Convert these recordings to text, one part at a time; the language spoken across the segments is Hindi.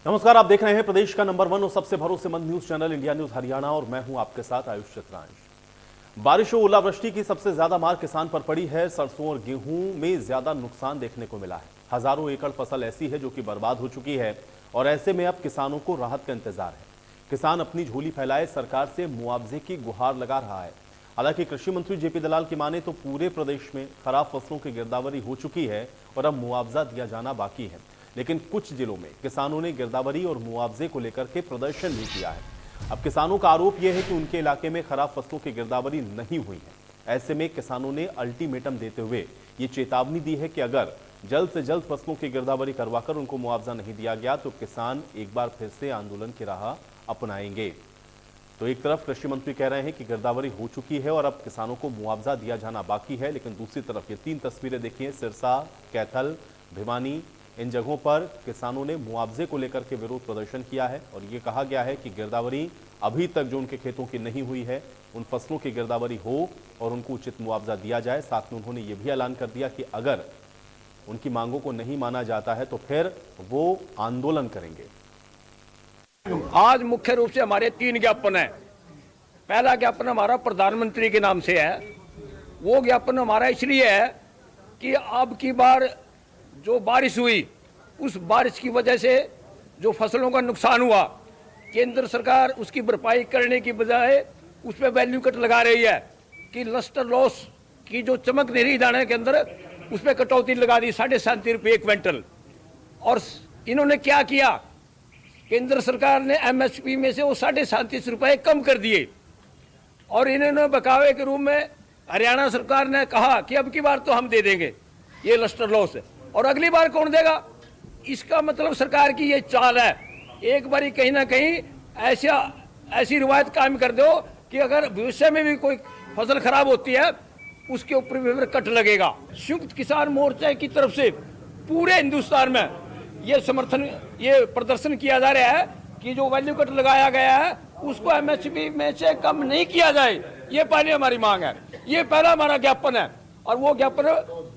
नमस्कार, आप देख रहे हैं प्रदेश का नंबर 1 और सबसे भरोसेमंद news channel India news Haryana और मैं हूं आपके साथ आयुष चित्रांश। बारिश और ओलावृष्टि की सबसे ज्यादा मार किसान पर पड़ी है। सरसों और गेहूं में ज्यादा नुकसान देखने को मिला है। हजारों एकड़ फसल ऐसी है जो कि बर्बाद हो चुकी है और ऐसे में अब किसानों को राहत का इंतजार है। किसान अपनी झोली फैलाए सरकार से मुआवजे की गुहार लगा रहा है। हालांकि कृषि मंत्री जेपी दलाल की माने तो पूरे प्रदेश में खराब फसलों की गिरदावरी हो चुकी है और अब मुआवजा दिया जाना बाकी है। लेकिन कुछ जिलों में किसानों ने गिरदावरी और मुआवजे को लेकर के प्रदर्शन भी किया है। अब किसानों का आरोप यह है कि उनके इलाके में खराब फसलों की गिरदावरी नहीं हुई है। ऐसे में किसानों ने अल्टीमेटम देते हुए ये चेतावनी दी है कि अगर जल्द से जल्द फसलों की गिरदावरी करवाकर उनको मुआवजा नहीं दिया गया तो किसान एक बार फिर से आंदोलन की राह अपनाएंगे। तो एक तरफ कृषि मंत्री कह रहे हैं कि गिरदावरी हो चुकी है और अब किसानों को मुआवजा दिया जाना बाकी है, लेकिन दूसरी तरफ ये 3 तस्वीरें देखिए। सिरसा, कैथल, भिवानी, इन जगहों पर किसानों ने मुआवजे को लेकर के विरोध प्रदर्शन किया है और ये कहा गया है कि गिरदावरी अभी तक जो उनके खेतों की नहीं हुई है उन फसलों की गिरदावरी हो और उनको उचित मुआवजा दिया जाए। साथ में उन्होंने ये भी ऐलान कर दिया कि अगर उनकी मांगों को नहीं माना जाता है तो फिर वो आंदोलन करेंगे। आज मुख्य रूप से हमारे 3 ज्ञापन है। पहला ज्ञापन हमारा प्रधानमंत्री के नाम से है। वो ज्ञापन हमारा इसलिए है कि अब की बार जो बारिश हुई उस बारिश की वजह से जो फसलों का नुकसान हुआ, केंद्र सरकार उसकी भरपाई करने की बजाय उस पर वैल्यू कट लगा रही है कि लस्टर लॉस की जो चमक नहीं रही दाने के अंदर उस पर कटौती लगा दी 37.5 रुपये एक क्विंटल। और इन्होंने क्या किया, केंद्र सरकार ने एमएसपी में से वो 37.5 रुपये कम कर दिए और इन्होंने बकावे के रूप में हरियाणा सरकार ने कहा कि अब की बार तो हम दे देंगे ये लस्टर लॉस और अगली बार कौन देगा। इसका मतलब सरकार की ये चाल है, एक बारी कहीं ना कहीं ऐसी रिवायत कायम कर दो कि अगर भविष्य में भी कोई फसल खराब होती है उसके ऊपर भी कट लगेगा। संयुक्त किसान मोर्चा की तरफ से पूरे हिंदुस्तान में ये प्रदर्शन किया जा रहा है कि जो वैल्यू कट लगाया गया है उसको एमएसपी में से कम नहीं किया जाए। ये पहले हमारी मांग है, ये पहला हमारा ज्ञापन है और वो ज्ञापन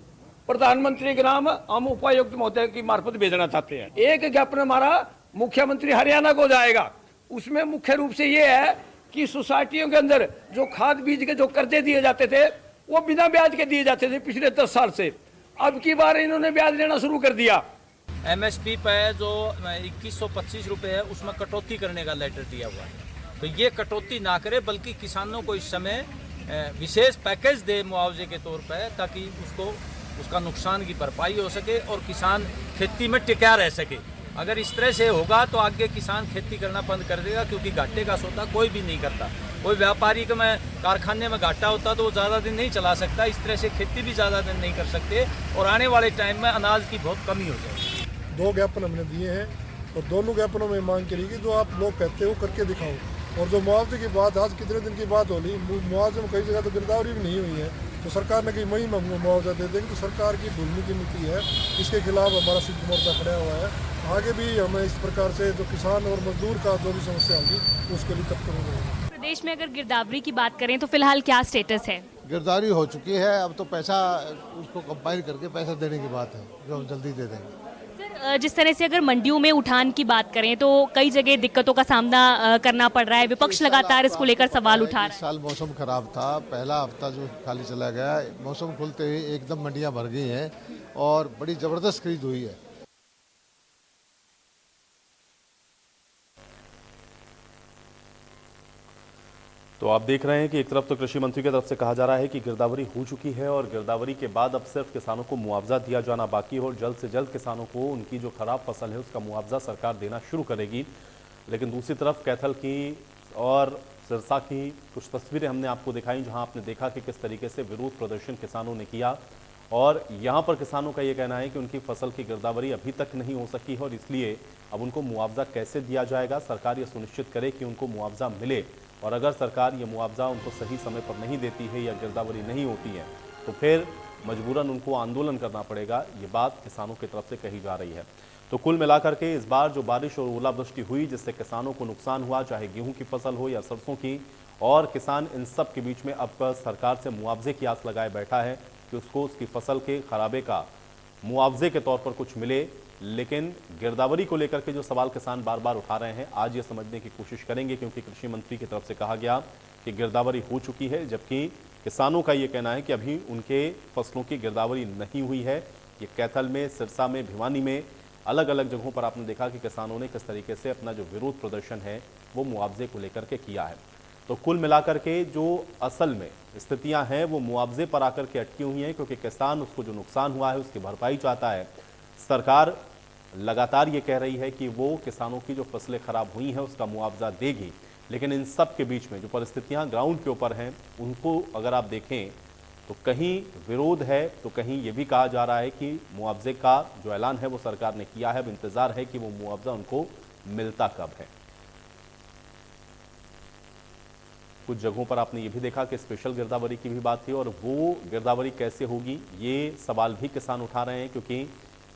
प्रधानमंत्री के नाम हम उपायुक्त महोदय की मार्फत भेजना चाहते हैं। एक ज्ञापन हमारा मुख्यमंत्री हरियाणा को जाएगा। उसमें मुख्य रूप से ये है कि सोसाइटियों के अंदर जो खाद बीज के जो कर्जे दिए जाते थे वो बिना ब्याज के दिए जाते थे पिछले 10 साल से। अब की बार इन्होंने ब्याज लेना शुरू कर दिया। एमएसपी पे जो 2125 रुपये है उसमें कटौती करने का लेटर दिया हुआ है। तो ये कटौती ना करे बल्कि किसानों को इस समय विशेष पैकेज दे मुआवजे के तौर पर, ताकि उसका नुकसान की भरपाई हो सके और किसान खेती में टिका रह सके। अगर इस तरह से होगा तो आगे किसान खेती करना बंद कर देगा, क्योंकि घाटे का सौदा कोई भी नहीं करता। कोई व्यापारी का में कारखाने में घाटा होता तो वो ज़्यादा दिन नहीं चला सकता। इस तरह से खेती भी ज़्यादा दिन नहीं कर सकते और आने वाले टाइम में अनाज की बहुत कमी हो जाएगी। 2 ज्ञापन हमने दिए हैं और दोनों ज्ञापनों में मांग करी कि जो आप लोग कहते हो करके दिखाओ। और जो मुआवजे की बात, आज कितने दिन की बात हो रही, मुआवजे में कई जगह तो गिरदावरी भी नहीं हुई है, तो सरकार ने कहीं वही मुआवजा दे देंगे। तो सरकार की भूलने की नीति है, इसके खिलाफ हमारा सिद्ध मोर्चा खड़ा हुआ है। आगे भी हमें इस प्रकार से जो किसान और मजदूर का जो भी समस्या होगी उसके लिए तत्पर रहेंगे। प्रदेश में अगर गिरदावरी की बात करें तो फिलहाल क्या स्टेटस है? गिरदावरी हो चुकी है, अब तो पैसा उसको कंपाइल करके पैसा देने की बात है जो हम जल्दी दे देंगे। सर, जिस तरह से अगर मंडियों में उठान की बात करें तो कई जगह दिक्कतों का सामना करना पड़ रहा है। विपक्ष लगातार इसको लेकर सवाल उठा रहा है। इस साल मौसम खराब था, पहला हफ्ता जो खाली चला गया, मौसम खुलते ही एकदम मंडियां भर गई हैं और बड़ी ज़बरदस्त खरीद हुई है। तो आप देख रहे हैं कि एक तरफ तो कृषि मंत्री की तरफ से कहा जा रहा है कि गिरदावरी हो चुकी है और गिरदावरी के बाद अब सिर्फ किसानों को मुआवजा दिया जाना बाकी है और जल्द से जल्द किसानों को उनकी जो खराब फसल है उसका मुआवजा सरकार देना शुरू करेगी। लेकिन दूसरी तरफ कैथल की और सिरसा की कुछ तस्वीरें हमने आपको दिखाई, जहां आपने देखा कि किस तरीके से विरोध प्रदर्शन किसानों ने किया और यहां पर किसानों का ये कहना है कि उनकी फसल की गिरदावरी अभी तक नहीं हो सकी है और इसलिए अब उनको मुआवजा कैसे दिया जाएगा। सरकार ये सुनिश्चित करे कि उनको मुआवजा मिले और अगर सरकार ये मुआवजा उनको सही समय पर नहीं देती है या गिरदावरी नहीं होती है तो फिर मजबूरन उनको आंदोलन करना पड़ेगा। ये बात किसानों की तरफ से कही जा रही है। तो कुल मिलाकर के इस बार जो बारिश और ओलावृष्टि हुई जिससे किसानों को नुकसान हुआ, चाहे गेहूं की फसल हो या सरसों की, और किसान इन सब के बीच में अब सरकार से मुआवजे की आस लगाए बैठा है कि उसको उसकी फसल के खराबे का मुआवजे के तौर पर कुछ मिले लेकिन गिरदावरी को लेकर के जो सवाल किसान बार बार उठा रहे हैं, आज ये समझने की कोशिश करेंगे, क्योंकि कृषि मंत्री की तरफ से कहा गया कि गिरदावरी हो चुकी है, जबकि किसानों का ये कहना है कि अभी उनके फसलों की गिरदावरी नहीं हुई है। ये कैथल में, सिरसा में, भिवानी में, अलग अलग जगहों पर आपने देखा कि किसानों ने किस तरीके से अपना जो विरोध प्रदर्शन है वो मुआवजे को लेकर के किया है। तो कुल मिलाकर के जो असल में स्थितियां हैं वो मुआवजे पर आकर के अटकी हुई हैं, क्योंकि किसान उसको जो नुकसान हुआ है उसकी भरपाई चाहता है। सरकार लगातार ये कह रही है कि वो किसानों की जो फसलें खराब हुई हैं उसका मुआवजा देगी, लेकिन इन सब के बीच में जो परिस्थितियां ग्राउंड के ऊपर हैं उनको अगर आप देखें तो कहीं विरोध है, तो कहीं ये भी कहा जा रहा है कि मुआवजे का जो ऐलान है वो सरकार ने किया है, अब इंतजार है कि वो मुआवजा उनको मिलता कब है। कुछ जगहों पर आपने ये भी देखा कि स्पेशल गिरदावरी की भी बात थी, और वो गिरदावरी कैसे होगी ये सवाल भी किसान उठा रहे हैं, क्योंकि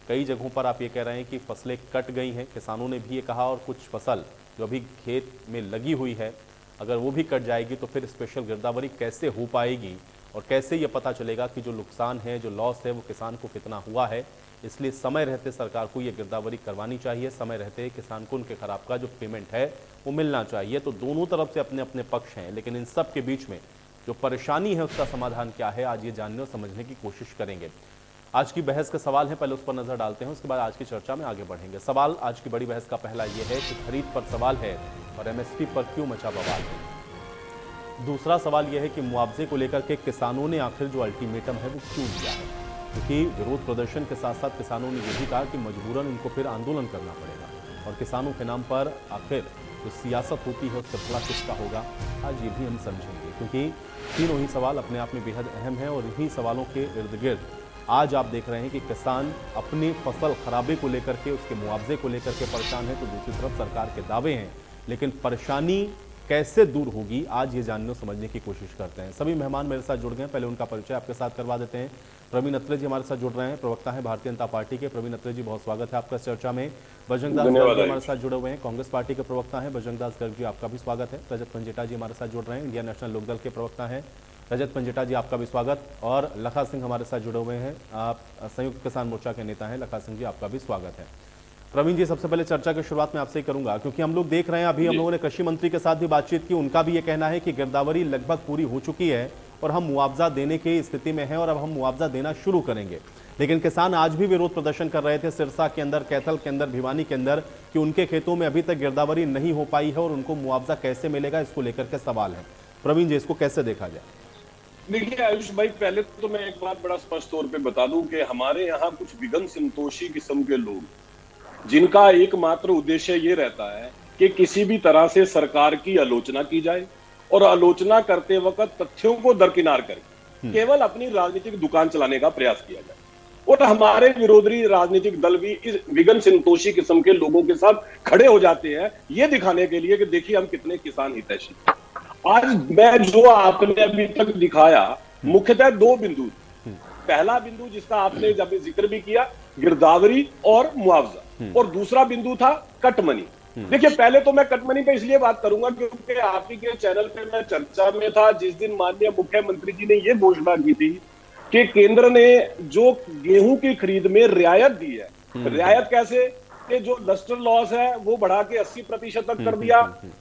कई जगहों पर आप ये कह रहे हैं कि फसलें कट गई हैं, किसानों ने भी ये कहा, और कुछ फसल जो अभी खेत में लगी हुई है अगर वो भी कट जाएगी तो फिर स्पेशल गिरदावरी कैसे हो पाएगी, और कैसे ये पता चलेगा कि जो नुकसान है, जो लॉस है वो किसान को कितना हुआ है। इसलिए समय रहते सरकार को ये गिरदावरी करवानी चाहिए, समय रहते किसान को उनके खराब का जो पेमेंट है वो मिलना चाहिए। तो दोनों तरफ से अपने अपने पक्ष हैं, लेकिन इन सब के बीच में जो परेशानी है उसका समाधान क्या है, आज ये जानने और समझने की कोशिश करेंगे। आज की बहस के सवाल हैं, पहले उस पर नजर डालते हैं, उसके बाद आज की चर्चा में आगे बढ़ेंगे। सवाल आज की बड़ी बहस का पहला ये है कि खरीद पर सवाल है और एमएसपी पर क्यों मचा बवाल है। दूसरा सवाल यह है कि मुआवजे को लेकर के किसानों ने आखिर जो अल्टीमेटम है वो क्यों दिया है, क्योंकि विरोध प्रदर्शन के साथ साथ किसानों ने यह भी कहा कि मजबूरन उनको फिर आंदोलन करना पड़ेगा, और किसानों के नाम पर आखिर जो सियासत होती है उसका फला किसका होगा, आज ये भी हम समझेंगे, क्योंकि तीनों ही सवाल अपने आप में बेहद अहम हैं। और इन्हीं सवालों के इर्द गिर्द आज आप देख रहे हैं कि किसान अपनी फसल खराबे को लेकर के, उसके मुआवजे को लेकर के परेशान है, तो दूसरी तरफ सरकार के दावे हैं, लेकिन परेशानी कैसे दूर होगी आज ये जानने और समझने की कोशिश करते हैं। सभी मेहमान मेरे साथ जुड़ गए, पहले उनका परिचय आपके साथ करवा देते हैं। प्रवीण अत्रे जी हमारे साथ जुड़ रहे हैं, प्रवक्ता हैं भारतीय जनता पार्टी के। प्रवीण अत्रे जी, बहुत स्वागत है आपका चर्चा में। बजरंग दास गर्ग जी हमारे साथ जुड़े हुए हैं, कांग्रेस पार्टी के प्रवक्ता हैं। बजरंग दास गर्ग जी, आपका भी स्वागत है। रजत पंजेटा जी हमारे साथ जुड़ रहे हैं, इंडिया नेशनल लोकदल के प्रवक्ता हैं। रजत पंजेटा जी, आपका भी स्वागत। और लखा सिंह हमारे साथ जुड़े हुए हैं, आप संयुक्त किसान मोर्चा के नेता हैं। लखा सिंह जी, आपका भी स्वागत है। प्रवीण जी, सबसे पहले चर्चा की शुरुआत में आपसे ही करूंगा, क्योंकि हम लोग देख रहे हैं, अभी हम लोगों ने कृषि मंत्री के साथ भी बातचीत की, उनका भी ये कहना है कि गिरदावरी लगभग पूरी हो चुकी है और हम मुआवजा देने की स्थिति में हैं और अब हम मुआवजा देना शुरू करेंगे। लेकिन किसान आज भी विरोध प्रदर्शन कर रहे थे सिरसा के अंदर, कैथल के अंदर, भिवानी के अंदर, कि उनके खेतों में अभी तक गिरदावरी नहीं हो पाई है और उनको मुआवजा कैसे मिलेगा, इसको लेकर के सवाल है। प्रवीण जी, इसको कैसे देखा जाए? देखिए आयुष भाई, पहले तो मैं एक बात बड़ा स्पष्ट तौर पे बता दूं कि हमारे यहाँ कुछ विघ्न संतोषी किस्म के लोग, जिनका एकमात्र उद्देश्य ये रहता है कि किसी भी तरह से सरकार की आलोचना की जाए और आलोचना करते वक्त तथ्यों को दरकिनार करके केवल अपनी राजनीतिक दुकान चलाने का प्रयास किया जाए। और हमारे विरोधी राजनीतिक दल भी इस विघ्न संतोषी किस्म के लोगों के साथ खड़े हो जाते हैं, ये दिखाने के लिए कि देखिए हम कितने किसान हितैषी। आज मैं जो आपने अभी तक दिखाया, मुख्यतः दो बिंदु। पहला बिंदु जिसका आपने जब जिक्र भी किया, गिरदावरी और मुआवजा, और दूसरा बिंदु था कटमनी। देखिए, पहले तो मैं कटमनी पे इसलिए बात करूंगा क्योंकि आप ही के चैनल पे मैं चर्चा में था जिस दिन माननीय मुख्यमंत्री जी ने ये घोषणा की थी कि केंद्र ने जो गेहूं की खरीद में रियायत दी है। रियायत कैसे? कि जो डस्टर लॉस है वो बढ़ा के 80% तक कर दिया,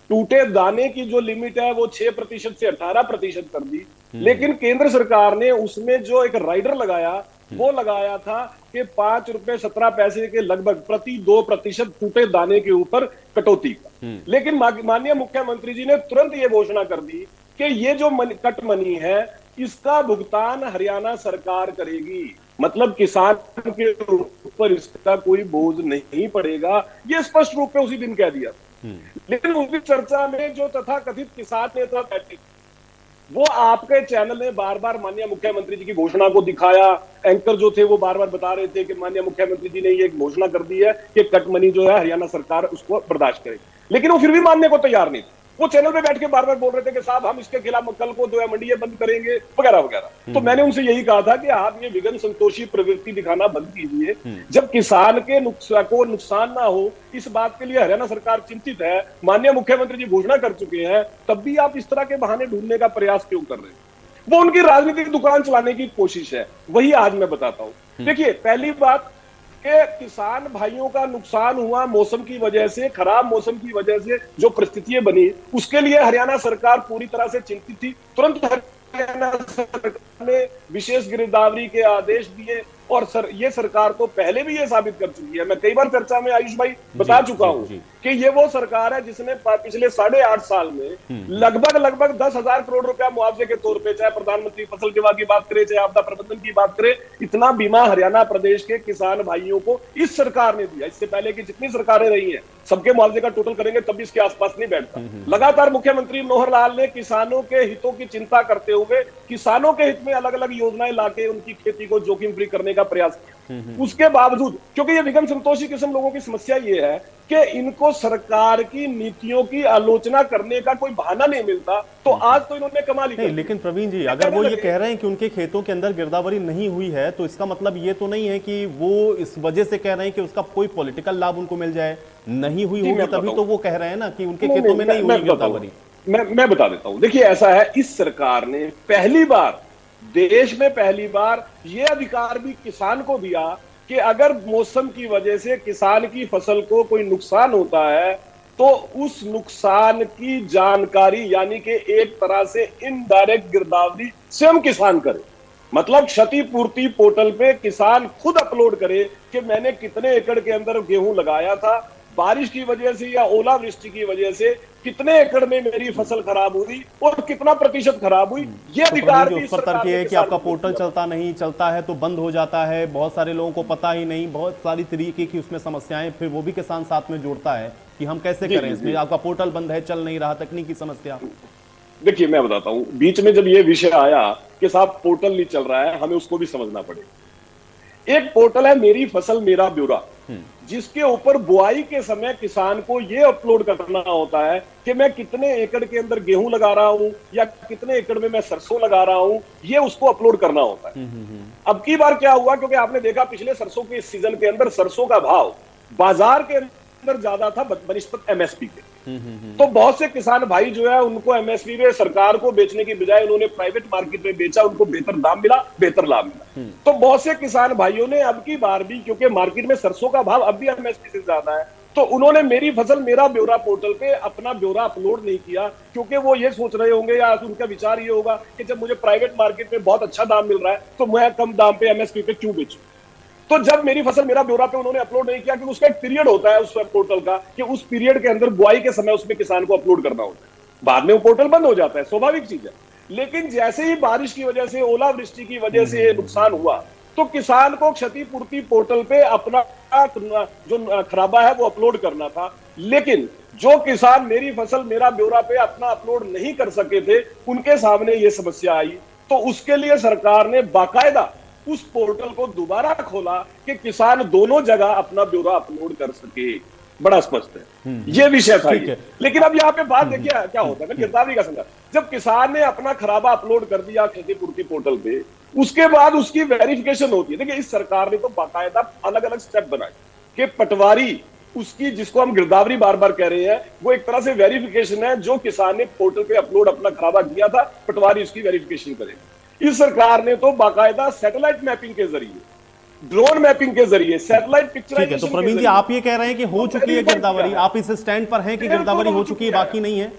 टूटे दाने की जो लिमिट है वो 6% से 18% कर दी। लेकिन केंद्र सरकार ने उसमें जो एक राइडर लगाया, वो लगाया था कि 5 रुपए 17 पैसे के लगभग प्रति 2% टूटे दाने के ऊपर कटौती का। लेकिन माननीय मुख्यमंत्री जी ने तुरंत ये घोषणा कर दी कि ये जो कट मनी है इसका भुगतान हरियाणा सरकार करेगी, मतलब किसान के ऊपर इसका कोई बोझ नहीं पड़ेगा। ये स्पष्ट रूप से उसी दिन कह दिया। लेकिन उसी चर्चा में जो तथाकथित किसान नेता बैठे, वो आपके चैनल ने बार बार माननीय मुख्यमंत्री जी की घोषणा को दिखाया। एंकर जो थे वो बार बार बता रहे थे कि माननीय मुख्यमंत्री जी ने ये घोषणा कर दी है कि कट मनी जो है हरियाणा सरकार उसको बर्दाश्त करेगी, लेकिन वो फिर भी मानने को तैयार नहीं थे। वो चैनल पे बैठ के बार बार बोल रहे थे कि साहब हम इसके खिलाफ कल को जो है मंडियां बंद करेंगे वगैरह वगैरह। तो मैंने उनसे यही कहा था कि आप ये विघ्न संतोषी प्रवृत्ति दिखाना बंद कीजिए। जब किसान के नुकसान ना हो, इस बात के लिए हरियाणा सरकार चिंतित है, माननीय मुख्यमंत्री जी घोषणा कर चुके हैं, तब भी आप इस तरह के बहाने ढूंढने का प्रयास क्यों कर रहे हैं? वो उनकी राजनीतिक दुकान चलाने की कोशिश है। वही आज मैं बताता हूं। देखिए, पहली बात कि किसान भाइयों का नुकसान हुआ मौसम की वजह से, खराब मौसम की वजह से जो परिस्थितियां बनी, उसके लिए हरियाणा सरकार पूरी तरह से चिंतित थी। तुरंत हरियाणा सरकार ने विशेष गिरदावरी के आदेश दिए और ये सरकार तो पहले भी ये साबित कर चुकी है। मैं कई बार चर्चा में आयुष भाई बता चुका हूं कि ये वो सरकार है जिसने पिछले 8.5 साल में लगभग 10,000 करोड़ रुपया मुआवजे के तौर पे, चाहे प्रधानमंत्री फसल बीमा की बात करें, चाहे आपदा प्रबंधन की बात करें, इतना बीमा हरियाणा प्रदेश के किसान भाइयों को इस सरकार ने दिया। इससे पहले की जितनी सरकारें रही हैं सबके मुआवजे का टोटल करेंगे तब भी इसके आसपास नहीं बैठता। लगातार मुख्यमंत्री मनोहर लाल ने किसानों के हितों की चिंता करते हुए किसानों के हित में अलग अलग योजनाएं लाके उनकी खेती को जोखिम फ्री करने का प्रयास किया। उसके बावजूद, क्योंकि ये विगम संतोषी किस्म लोगों की समस्या ये है कि इनको सरकार की नीतियों की आलोचना करने का कोई बहाना नहीं मिलता, तो आज तो इन्होंने कमाल ही कर दी। लेकिन प्रवीण जी, अगर वो ये कह रहे हैं कि उनके खेतों के अंदर गिरदावरी नहीं हुई है, तो इसका मतलब ये तो नहीं है कि वो इस वजह से कह रहे हैं कि उसका कोई पॉलिटिकल लाभ उनको मिल जाए। नहीं हुई होगी तभी तो वो कह रहे हैं ना कि उनके खेतों में नहीं हुई गिरदावरी। मैं बता देता हूं। देखिए, ऐसा है, इस सरकार ने पहली बार, देश में पहली बार ये अधिकार भी किसान को दिया कि अगर मौसम की वजह से किसान की फसल को कोई नुकसान होता है तो उस नुकसान की जानकारी, यानी कि एक तरह से इनडायरेक्ट गिरदावरी स्वयं किसान करे। मतलब क्षतिपूर्ति पोर्टल पे किसान खुद अपलोड करे कि मैंने कितने एकड़ के अंदर गेहूं लगाया था, बारिश की वजह से या ओलावृष्टि की वजह से कितने एकड़ में मेरी फसल खराब हुई और कितना प्रतिशत खराब हुई। ये अधिकार उस पर तर्क ये है कि आपका पोर्टल चलता है तो बंद हो जाता है, बहुत सारे लोगों को पता ही नहीं, बहुत सारी तरीके की उसमें समस्याएं, फिर वो भी किसान साथ में जोड़ता है कि हम कैसे करें, इसमें आपका पोर्टल बंद है, चल नहीं रहा, तकनीकी समस्या। देखिए, मैं बताता हूं, बीच में जब ये विषय आया कि साहब पोर्टल नहीं चल रहा है, हमें उसको भी समझना पड़ेगा। एक पोर्टल है मेरी फसल मेरा ब्यौरा, जिसके ऊपर बुआई के समय किसान को यह अपलोड करना होता है कि मैं कितने एकड़ के अंदर गेहूं लगा रहा हूं या कितने एकड़ में मैं सरसों लगा रहा हूं, ये उसको अपलोड करना होता है। अब की बार क्या हुआ, क्योंकि आपने देखा पिछले सरसों के सीजन के अंदर सरसों का भाव बाजार के अंदर ज्यादा था बनिस्बत एमएसपी के, तो बहुत से किसान भाई जो है उनको एमएसपी में सरकार को बेचने की बजाय उन्होंने प्राइवेट मार्केट में बेचा, उनको बेहतर दाम मिला, बेहतर लाभ मिला। तो बहुत से किसान भाइयों ने अब की बार भी, क्योंकि मार्केट में सरसों का भाव अब भी एमएसपी से ज्यादा है, तो उन्होंने मेरी फसल मेरा ब्यौरा पोर्टल पे अपना ब्यौरा अपलोड नहीं किया, क्योंकि वो ये सोच रहे होंगे या उनका विचार ये होगा कि जब मुझे प्राइवेट मार्केट में बहुत अच्छा दाम मिल रहा है तो मैं कम दाम पे एमएसपी पे क्यों बेचूं। तो जब मेरी फसल मेरा ब्यौरा पे उन्होंने अपलोड नहीं किया, क्योंकि उसका एक पीरियड होता है उस पोर्टल का कि उस पीरियड के अंदर बुआई के समय उसमें किसान को अपलोड करना होता है, बाद में वो पोर्टल बंद हो जाता है, स्वाभाविक चीज है। लेकिन जैसे ही बारिश की वजह से, ओलावृष्टि की वजह से नुकसान हुआ, तो किसान को क्षतिपूर्ति पोर्टल पे अपना जो खराबा है वो अपलोड करना था। लेकिन जो किसान मेरी फसल मेरा ब्यौरा पे अपना अपलोड नहीं कर सके थे, उनके सामने ये समस्या आई, तो उसके लिए सरकार ने बाकायदा उस पोर्टल को दोबारा खोला कि किसान दोनों जगह अपना ब्यौरा अपलोड कर सके। बड़ा स्पष्ट है, ये विषय था ये। लेकिन अब यहाँ पे बात देखिए क्या होता है ना, गिरदावरी का संदर्भ, जब किसान ने अपना खराबा अपलोड कर दिया क्षतिपूर्ति पोर्टल पे, उसके बाद उसकी वेरिफिकेशन होती है। देखिए, इस सरकार ने तो बाकायदा अलग अलग स्टेप बनाए कि पटवारी उसकी, जिसको हम गिरदावरी बार बार कह रहे हैं, वो एक तरह से वेरिफिकेशन है। जो किसान ने पोर्टल पे अपलोड अपना खराबा किया था, पटवारी उसकी वेरिफिकेशन करेगा। इस सरकार ने तो बाकायदा सैटेलाइट मैपिंग के जरिए, ड्रोन मैपिंग के जरिए, सैटेलाइट पिक्चराइजेशन। ठीक है, तो प्रवीण जी, आप ये कह रहे हैं कि हो चुकी है गिरदावरी, आप इस स्टैंड पर हैं कि गिरदावरी हो चुकी है, बाकी नहीं है?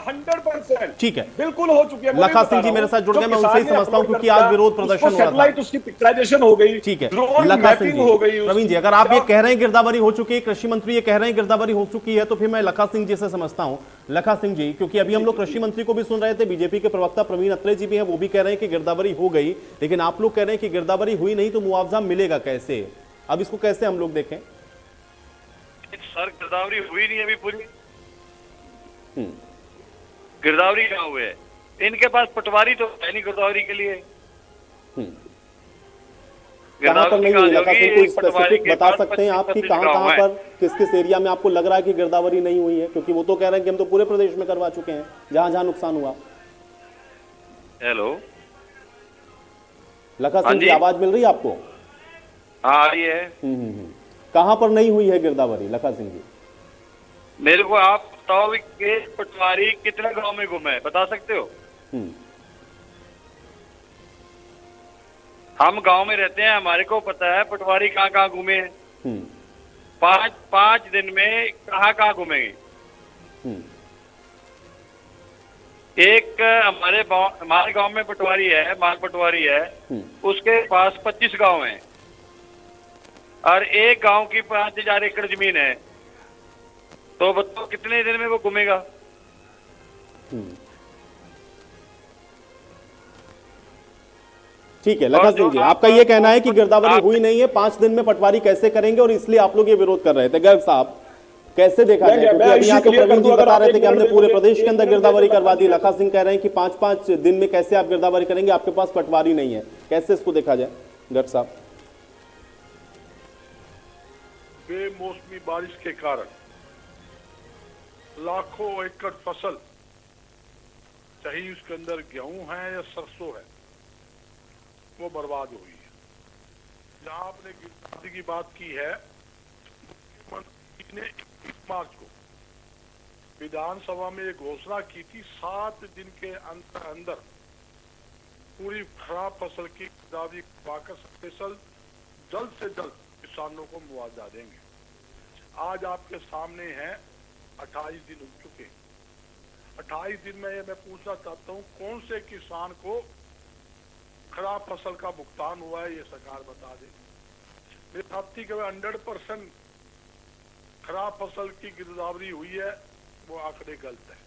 100% ठीक है, बिल्कुल हो चुकी है। लखा सिंह जी मेरे साथ जुड़ गए, मैं उनसे ही समझता हूं क्योंकि आज विरोध प्रदर्शन हो रहा था। उसकी पिक्चराइजेशन हो गई, ठीक है, ड्रोन लखा सिंह मैपिंग हो गई। प्रवीण जी, अगर आप ये कह रहे हैं गिरदावरी हो चुकी है, कृषि मंत्री ये कह रहे हैं गिरदावरी हो चुकी है, तो फिर मैं लखा सिंह जी से समझता हूं। लखा सिंह जी, क्योंकि अभी हम लोग कृषि मंत्री को भी सुन रहे थे, बीजेपी के प्रवक्ता प्रवीण अत्रे जी भी हैं, वो भी कह रहे हैं कि गिरदावरी हो गई, लेकिन आप लोग कह रहे हैं कि गिरदावरी हुई नहीं तो मुआवजा मिलेगा कैसे? अब इसको कैसे हम लोग देखें? सर, गिरदावरी हुई नहीं अभी पूरी। गिरदावरी कहाँ हुए है? इनके पास पटवारी तो है नहीं गिरदावरी के लिए। कहां पर नहीं हुई? लखा सिंह, कोई स्पेसिफिक बता सकते हैं आप कि कहां पर, किस किस एरिया में आपको लग रहा है कि गिरदावरी नहीं हुई है? क्योंकि वो तो कह रहे हैं कि हम तो पूरे प्रदेश में करवा चुके हैं जहां जहां नुकसान हुआ। हेलो लखा सिंह जी, आवाज मिल रही है आपको? हाँ, आ रही है। कहां पर नहीं हुई है गिरदावरी, लखा सिंह जी? मेरे को आप बताओ कि पटवारी कितने गांव में घूमे, बता सकते हो? हम गांव में रहते हैं, हमारे को पता है पटवारी कहाँ कहाँ घूमे हैं। पाँच दिन में कहाँ घूमेंगे? एक हमारे गांव में पटवारी है, माल पटवारी है, उसके पास 25 गांव हैं और एक गांव की 5000 एकड़ जमीन है। तो बताओ कितने दिन में वो घूमेगा? ठीक है लखा सिंह जी, आपका ये कहना है कि गिरदावरी हुई नहीं है, 5 दिन में पटवारी कैसे करेंगे और इसलिए आप लोग ये विरोध कर रहे थे। गर्ग साहब कैसे देखा जाए, क्योंकि अभी यहाँ तो प्रवीण जी बता रहे थे कि हमने पूरे प्रदेश के अंदर गिरदावरी करवा दी, लखा सिंह कह रहे हैं कि 5-5 दिन में कैसे आप गिरदावरी करेंगे, आपके पास पटवारी नहीं है, कैसे इसको देखा जाए गर्ग साहब? बेमौसमी बारिश के कारण लाखों एकड़ फसल, चाहे उसके अंदर गेहूं है या सरसों है, वो बर्बाद हुई है। जहां आपने गिरदावरी की बात की है, मुख्यमंत्री ने 21 मार्च को विधानसभा में एक घोषणा की थी, 7 दिन के अंदर अंदर पूरी खराब फसल की गिरदावरी करवाकर स्पेशल जल्द से जल्द किसानों को मुआवजा देंगे। आज आपके सामने है 28 दिन हो चुके। 28 दिन में मैं पूछना चाहता हूं, कौन से किसान को खराब फसल का भुगतान हुआ है, ये सरकार बता दे। मेरे साथी के 100% खराब फसल की गिरदावरी हुई है, वो आंकड़े गलत है।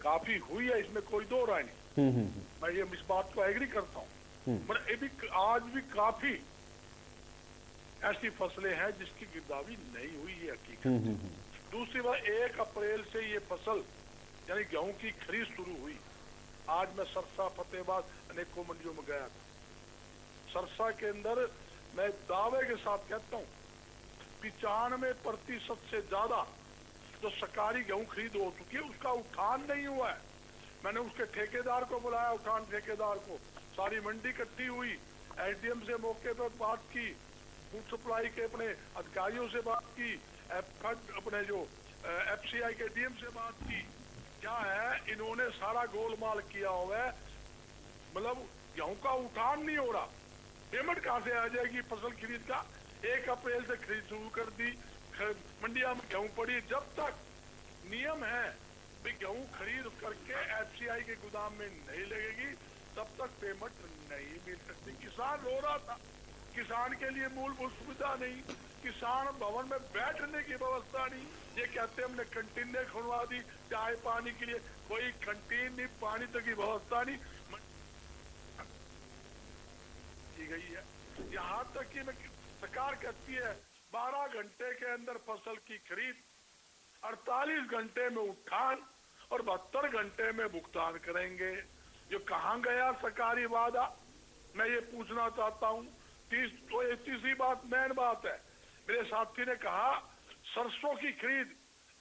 काफी हुई है, इसमें कोई दो राय नहीं, मैं ये इस बात को एग्री करता हूँ, मगर ये भी आज भी काफी ऐसी फसलें हैं जिसकी गिरदावरी नहीं हुई है हकीकत। दूसरी बात, 1 अप्रैल से ये फसल यानी गेहूं की खरीद शुरू हुई। आज मैं सरसा, फतेहाबाद अनेकों मंडियों में गया था। सरसा के अंदर मैं दावे के साथ कहता हूँ 95% से ज्यादा जो सरकारी गेहूं खरीद हो चुकी है, उसका उठान नहीं हुआ है। मैंने उसके ठेकेदार को बुलाया, उठान ठेकेदार को, सारी मंडी इकट्ठी हुई, एसडीएम से मौके पर बात की, फूड सप्लाई के अपने अधिकारियों से बात की, अपने जो एफसीआई के डीएम से बात की। क्या है, इन्होंने सारा गोलमाल किया हुआ है, मतलब गेहूं का उठान नहीं हो रहा। पेमेंट कहां से आ जाएगी फसल खरीद का? 1 अप्रैल से खरीद शुरू कर दी, मंडिया में गेहूं पड़ी। जब तक नियम है भी गेहूं खरीद करके एफसीआई के गोदाम में नहीं लगेगी, तब तक पेमेंट नहीं मिल सकती। किसान रो रहा था, किसान के लिए मूलभूत सुविधा नहीं, किसान भवन में बैठने की व्यवस्था नहीं। ये कहते हमने कैंटीन खुलवा दी चाय पानी के लिए, कोई कैंटीन नहीं, पानी तक की व्यवस्था नहीं की गई है। यहाँ तक कि सरकार कहती है 12 घंटे के अंदर फसल की खरीद, 48 घंटे में उठान और 72 घंटे में भुगतान करेंगे। जो कहाँ गया सरकारी वादा, मैं ये पूछना चाहता हूँ। तीसरी बात, मेन बात है, मेरे साथी ने कहा सरसों की खरीद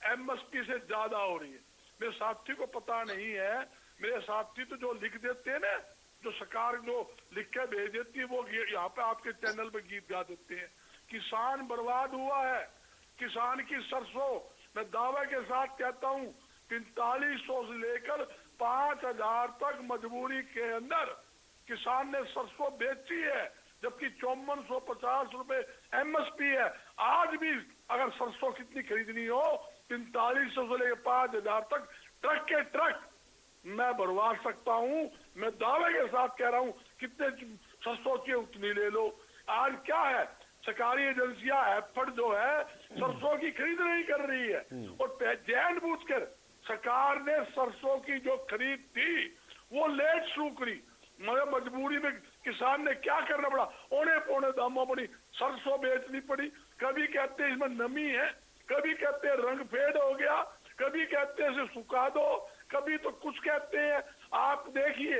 एमएसपी से ज्यादा हो रही है। मेरे साथी को पता नहीं है, मेरे साथी तो जो लिख देते हैं ना, जो सरकार जो लिख के भेज देती है, वो यहाँ पे आपके चैनल पे गीत गा देते हैं। किसान बर्बाद हुआ है, किसान की सरसों, मैं दावे के साथ कहता हूँ 4500 से लेकर 5000 तक मजबूरी के अंदर किसान ने सरसों बेची है, जबकि 5450 रुपए एमएसपी है। आज भी अगर सरसों कितनी खरीदनी हो, 4500 से लेकर 5000 तक ट्रक के ट्रक मैं भरवा सकता हूं। मैं दावे के साथ कह रहा हूं, कितने सरसों की उतनी ले लो। आज क्या है, सरकारी एजेंसियां एफर्ट जो है सरसों की खरीद नहीं कर रही है, और जानबूझकर सरकार ने सरसों की जो खरीद थी वो लेट शुरू करी। मगर मजबूरी में किसान ने क्या करना पड़ा, औने पौने दामों पड़ी सरसों बेचनी पड़ी। कभी कहते हैं इसमें नमी है, कभी कहते हैं रंग फेड हो गया, कभी कहते हैं इसे सुखा दो, कभी तो कुछ कहते हैं। आप देखिए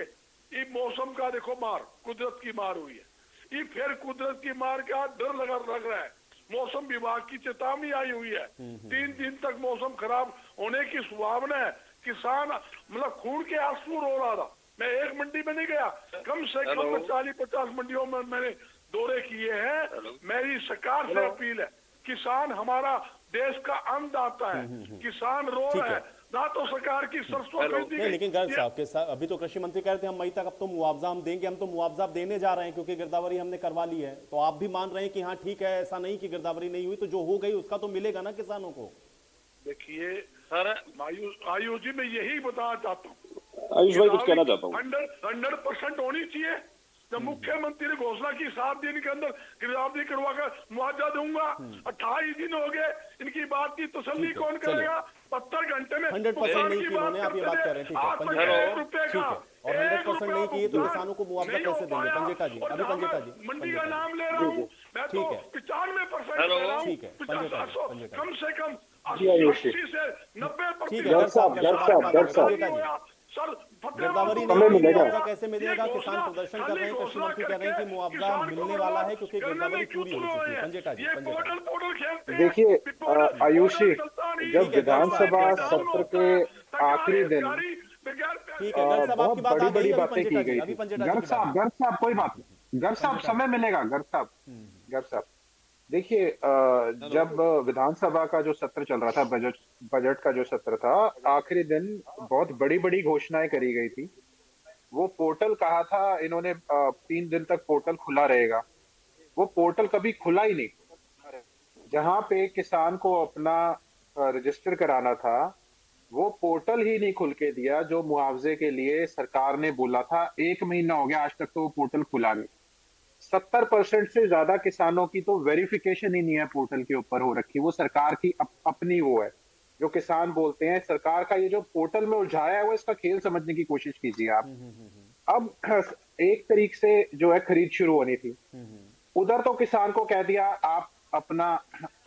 ये मौसम का देखो मार, कुदरत की मार हुई है। ये फिर कुदरत की मार का डर लग रहा है। मौसम विभाग की चेतावनी आई हुई है, 3 दिन तक मौसम खराब होने की संभावना है। किसान मतलब खून के आंसू रो रहा था। मैं एक मंडी में नहीं गया, कम से कम 40-50 मंडियों में मैंने दौरे किए हैं। मेरी सरकार से अपील है, किसान हमारा देश का अन्नदाता है, किसान रो रहा है। ना तो सरकार की सरसों खरीदी नहीं, गई। लेकिन गर्ग साहब के साथ अभी तो कृषि मंत्री कह रहे थे हम मई तक अब तो मुआवजा हम देंगे, हम तो मुआवजा देने जा रहे हैं क्योंकि गिरदावरी हमने करवा ली है। तो आप भी मान रहे हैं कि हाँ ठीक है, ऐसा नहीं कि गिरदावरी नहीं हुई, तो जो हो गई उसका तो मिलेगा ना किसानों को। देखिए सर, आयुष जी मैं यही बताना चाहता हूँ, आयुष भाई कुछ कहना चाहता हूँ। 100% होनी चाहिए। जब मुख्यमंत्री ने घोषणा की 7 दिन के अंदर गिरदावरी करवा कर मुआवजा दूंगा, 28 दिन हो गए, इनकी बात की तसल्ली कौन करेगा? 72 घंटे में 100% नहीं की उन्होंने, आप ये बात कर रहे हैं, ठीक है, ठीक है, और 100% नहीं की तो किसानों को मुआवजा कैसे देंगे? पंजेटा जी, अभी पंजेटा जी, मंडी का नाम ले रहा हूँ मैं, तो 95% ले रहा हूँ, ठीक है, पंजेटा जी, कम से कम जी, आयुष 80 से 90%। ठीक है, गर्ग साहब, सर गिरदावरी नहीं हुई, मुआवजा कैसे मिलेगा? किसान प्रदर्शन कर रहे हैं, कृषि मंत्री कह रहे हैं कि मुआवजा मिलने वाला है क्योंकि गिरदावरी पूरी हो चुकी है। पंजेटा जी, देखिए आयुष जी, जब विधानसभा सत्र के आखिरी दिन ठीक है, गर्ग साहब आपकी बात बड़ी आ बड़ी गई, अभी बातें की पंजेटा जी, गई अभी थी। पंजेटा जी गर्ग की बात। साहब कोई बात नहीं, गर्ग साहब समय मिलेगा। गर्ग साहब देखिए, जब विधानसभा का जो सत्र चल रहा था, बजट का जो सत्र था, आखिरी दिन बहुत बड़ी बड़ी घोषणाएं करी गई थी। वो पोर्टल कहा था इन्होंने 3 दिन तक पोर्टल खुला रहेगा, वो पोर्टल कभी खुला ही नहीं। जहां पे किसान को अपना रजिस्टर कराना था, वो पोर्टल ही नहीं खुल के दिया जो मुआवजे के लिए सरकार ने बोला था। 1 महीना हो गया आज तक तो वो पोर्टल खुला नहीं। 70% से ज्यादा किसानों की तो वेरिफिकेशन ही नहीं है पोर्टल के ऊपर हो रखी। वो सरकार की अपनी वो है, जो किसान बोलते हैं सरकार का ये जो पोर्टल में उलझाया है, वो इसका खेल समझने की कोशिश कीजिए आप। अब 1 तारीख से जो है खरीद शुरू होनी थी, उधर तो किसान को कह दिया आप अपना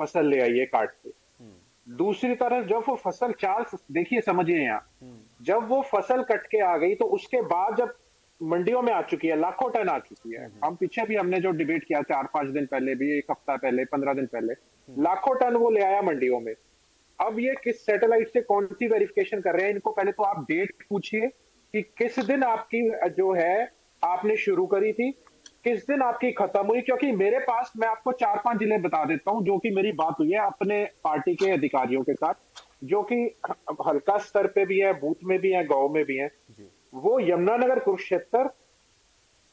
फसल ले आइए काट के। दूसरी तरफ जब वो फसल देखिए समझिए यहाँ, जब वो फसल कट के आ गई तो उसके बाद जब मंडियों में आ चुकी है, लाखों टन आ चुकी है। हम पीछे भी हमने जो डिबेट किया 4-5 दिन पहले भी, 1 हफ्ता पहले, 15 दिन पहले, लाखों टन वो ले आया मंडियों में। अब ये किस सैटेलाइट से कौन सी वेरिफिकेशन कर रहे हैं, इनको पहले तो आप डेट पूछिए कि किस दिन आपकी जो है आपने शुरू करी थी, किस दिन आपकी खत्म हुई। क्योंकि मेरे पास, मैं आपको 4-5 जिले बता देता हूं जो कि मेरी बात हुई है अपने पार्टी के अधिकारियों के साथ, जो कि हल्का स्तर पे भी है, बूथ में भी है, गांव में भी है। वो यमुनानगर, कुरुक्षेत्र,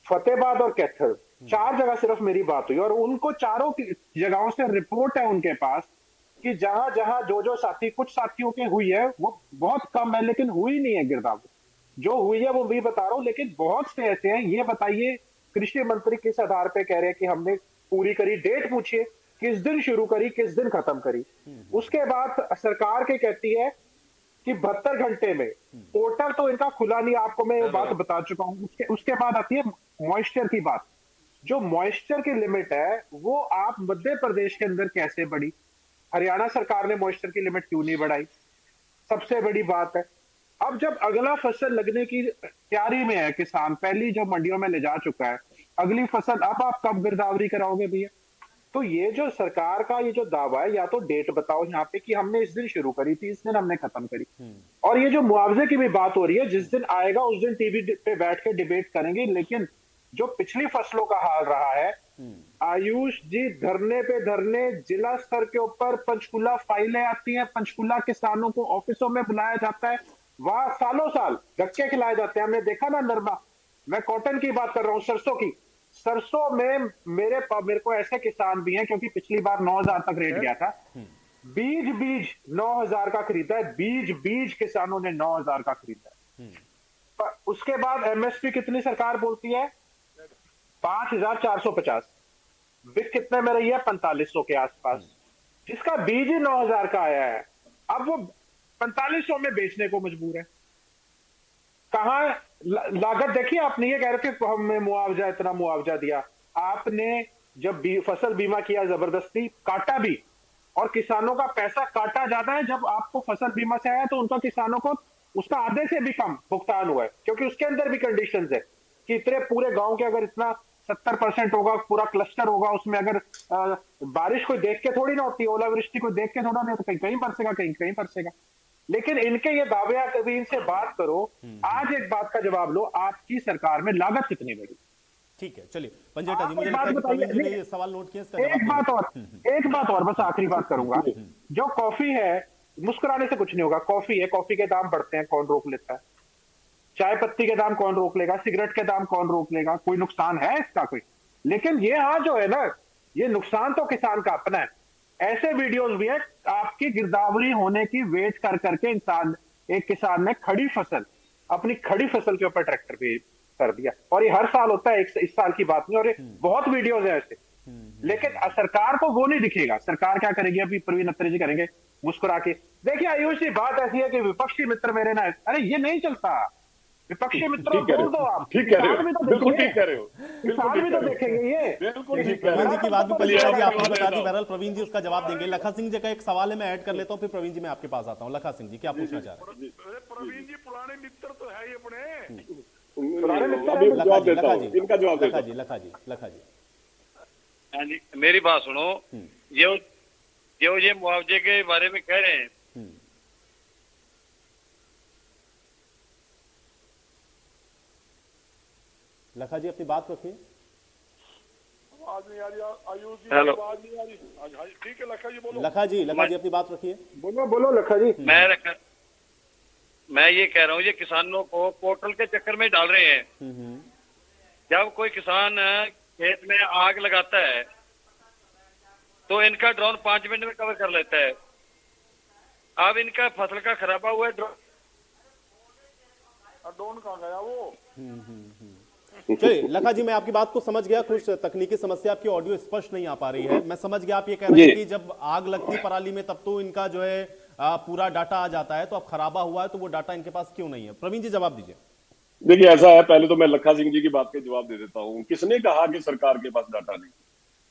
फतेहाबाद और कैथल, 4 जगह सिर्फ मेरी बात हुई, और उनको चारों की जगहों से रिपोर्ट है उनके पास कि जहां जहां जो साथी, कुछ साथियों के हुई है, वो बहुत कम है लेकिन हुई नहीं है गिरदावरी। जो हुई है वो भी बता रहा हूं, लेकिन बहुत से ऐसे हैं। ये बताइए कृषि मंत्री किस आधार पे कह रहे हैं कि हमने पूरी करी? डेट पूछिए, किस दिन शुरू करी, किस दिन खत्म करी। उसके बाद सरकार के कहती है कि 72 घंटे में, पोर्टल तो इनका खुला नहीं, आपको मैं ये बात बता चुका हूं। उसके बाद आती है मॉइस्चर की बात। जो मॉइस्चर की लिमिट है वो आप मध्य प्रदेश के अंदर कैसे बढ़ी? हरियाणा सरकार ने मॉइस्चर की लिमिट क्यों नहीं बढ़ाई? सबसे बड़ी बात है। अब जब अगला फसल लगने की तैयारी में है किसान, पहली जो मंडियों में ले जा चुका है, अगली फसल अब आप कब गिरदावरी कराओगे भैया? तो ये जो सरकार का ये जो दावा है, या तो डेट बताओ यहाँ पे कि हमने इस दिन शुरू करी थी, इस दिन हमने खत्म करी। और ये जो मुआवजे की भी बात हो रही है, जिस दिन आएगा उस दिन टीवी पे बैठ के डिबेट करेंगे। लेकिन जो पिछली फसलों का हाल रहा है, आयुष जी, धरने पे धरने, जिला स्तर के ऊपर पंचकुला फाइलें आती हैं, पंचकुला किसानों को ऑफिसों में बुलाया जाता है, वहां सालों साल धक्के खिलाए जाते हैं। हमने देखा ना नरमा, मैं कॉटन की बात कर रहा हूँ, सरसों की। सरसों में मेरे को ऐसे किसान भी हैं, क्योंकि पिछली बार 9,000 तक रेट गया था। बीज 9,000 का खरीदा है, बीज किसानों ने 9,000 का खरीदा है। उसके बाद एमएसपी कितनी सरकार बोलती है? 5,450। बिक कितने में रही है? 4500 के आसपास, जिसका बीज ही 9,000 का आया है। अब वो 4500 में बेचने को मजबूर है। कहां लागत देखिए, आपने ये कह रहे थे हमने मुआवजा, इतना मुआवजा दिया। आपने जब फसल बीमा किया, जबरदस्ती काटा भी, और किसानों का पैसा काटा जाता है। जब आपको फसल बीमा से आया तो उनका किसानों को उसका आधे से भी कम भुगतान हुआ है, क्योंकि उसके अंदर भी कंडीशंस है कि इतने पूरे गांव के अगर इतना 70% होगा, पूरा क्लस्टर होगा, उसमें अगर बारिश कोई देख के थोड़ी ना होती है, ओलावृष्टि कोई देख के थोड़ा नहीं, तो कहीं बरसेगा, कहीं बरसेगा। लेकिन इनके ये दावे, कभी इनसे बात करो। आज एक बात का जवाब लो, आपकी सरकार में लागत कितनी बढ़ी? ठीक है, चलिए पंजेटा जी, मुझे लगता है कि प्रवीण जी ने ये सवाल नोट किया, इसका एक बात और बस आखिरी बात करूंगा। जो कॉफी है मुस्कुराने से कुछ नहीं होगा। कॉफी है, कॉफी के दाम बढ़ते हैं, कौन रोक लेता है? चाय पत्ती के दाम कौन रोक लेगा? सिगरेट के दाम कौन रोक लेगा? कोई नुकसान है इसका कोई? लेकिन ये हाँ जो है ना, ये नुकसान तो किसान का अपना है। ऐसे वीडियोस भी है आपकी गिरदावरी होने की वेट कर करके एक किसान ने अपनी खड़ी फसल के ऊपर ट्रैक्टर पे कर दिया, और ये हर साल होता है, इस साल की बात नहीं। और ये बहुत वीडियोस है ऐसे। लेकिन सरकार को वो नहीं दिखेगा। सरकार क्या करेगी? अभी प्रवीण अत्रे जी करेंगे मुस्कुरा के। देखिए आयुष जी, बात ऐसी है कि विपक्षी मित्र मेरे ना, अरे ये नहीं चलता। विपक्षी मित्रों को दो आप, ठीक कह रहे किसान भी हो, तो बिल्कुल देखेंगे। ठीक कह रहे हो, किसान भी तो देखेंगे ये। बिल्कुल ठीक कह रहे प्रवीण हो। जी की बात भी पंडिता जी आपने बता दी, बहरहाल प्रवीण जी उसका जवाब देंगे। लखा सिंह जी का एक सवाल है, मैं ऐड कर लेता हूँ, फिर प्रवीण जी मैं आपके पास आता हूँ। लखा सिंह जी क्या पूछना चाह रहे हैं? अरे प्रवीण जी पुराने मित्र तो है ही अपने। अभी जवाब देता हूँ, इनका जवाब देता हूँ। लखा जी हाँ जी, मेरी बात सुनो। जो ये मुआवजे के बारे में कह रहे हैं, लखा जी अपनी बात रखिए। आवाज नहीं आ रही आयुष जी, हेलो। आवाज नहीं आ रही। ठीक है लखा जी बोलो। लखा जी अपनी बात रखिए। बोलो लखा जी। मैं ये कह रहा हूँ, ये किसानों को पोर्टल के चक्कर में डाल रहे हैं। जब कोई किसान खेत में आग लगाता है तो इनका ड्रोन 5 मिनट में कवर कर लेता है। अब इनका फसल का खराबा हुआ है, ड्रोन कहाँ गया वो? चलिए लखा जी, मैं आपकी बात को समझ गया। कुछ तकनीकी समस्या, आपकी ऑडियो स्पष्ट नहीं आ पा रही है। मैं समझ गया, आप ये कह रहे हैं कि जब आग लगती है पराली में तब तो इनका जो है पूरा डाटा आ जाता है, तो अब खराबा हुआ है तो वो डाटा इनके पास क्यों नहीं है? प्रवीण जी जवाब दीजिए। देखिए ऐसा है, पहले तो मैं लखा सिंह जी की बात के जवाब दे देता हूँ। किसने कहा कि सरकार के पास डाटा नहीं?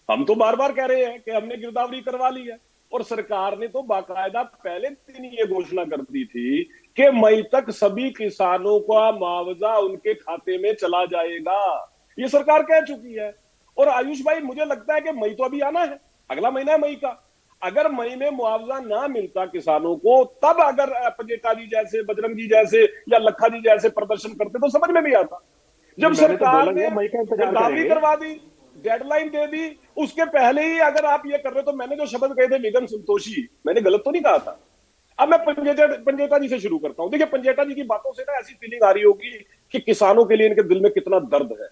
हम तो बार बार कह रहे हैं कि हमने गिरदावरी करवा ली है, और सरकार ने तो बाकायदा पहले दिन ये घोषणा कर दी थी कि मई तक सभी किसानों का मुआवजा उनके खाते में चला जाएगा। ये सरकार कह चुकी है। और आयुष भाई, मुझे लगता है कि मई तो अभी आना है, अगला महीना है मई का। अगर मई में मुआवजा ना मिलता किसानों को, तब अगर पंजेटा जी जैसे, बजरंग जी जैसे या लखा जी जैसे प्रदर्शन करते तो समझ में भी आता। जब सरकार ने गिरदावरी करवा दी, डेडलाइन दे दी, उसके पहले ही अगर आप ये कर रहे हो, तो मैंने जो शब्द कहे थे विगन संतोषी, मैंने गलत तो नहीं कहा था। अब मैं पंजेटा जी से शुरू करता हूं। देखिए पंजेटा जी की बातों से ना ऐसी फीलिंग आ रही होगी कि किसानों के लिए इनके दिल में कितना दर्द है,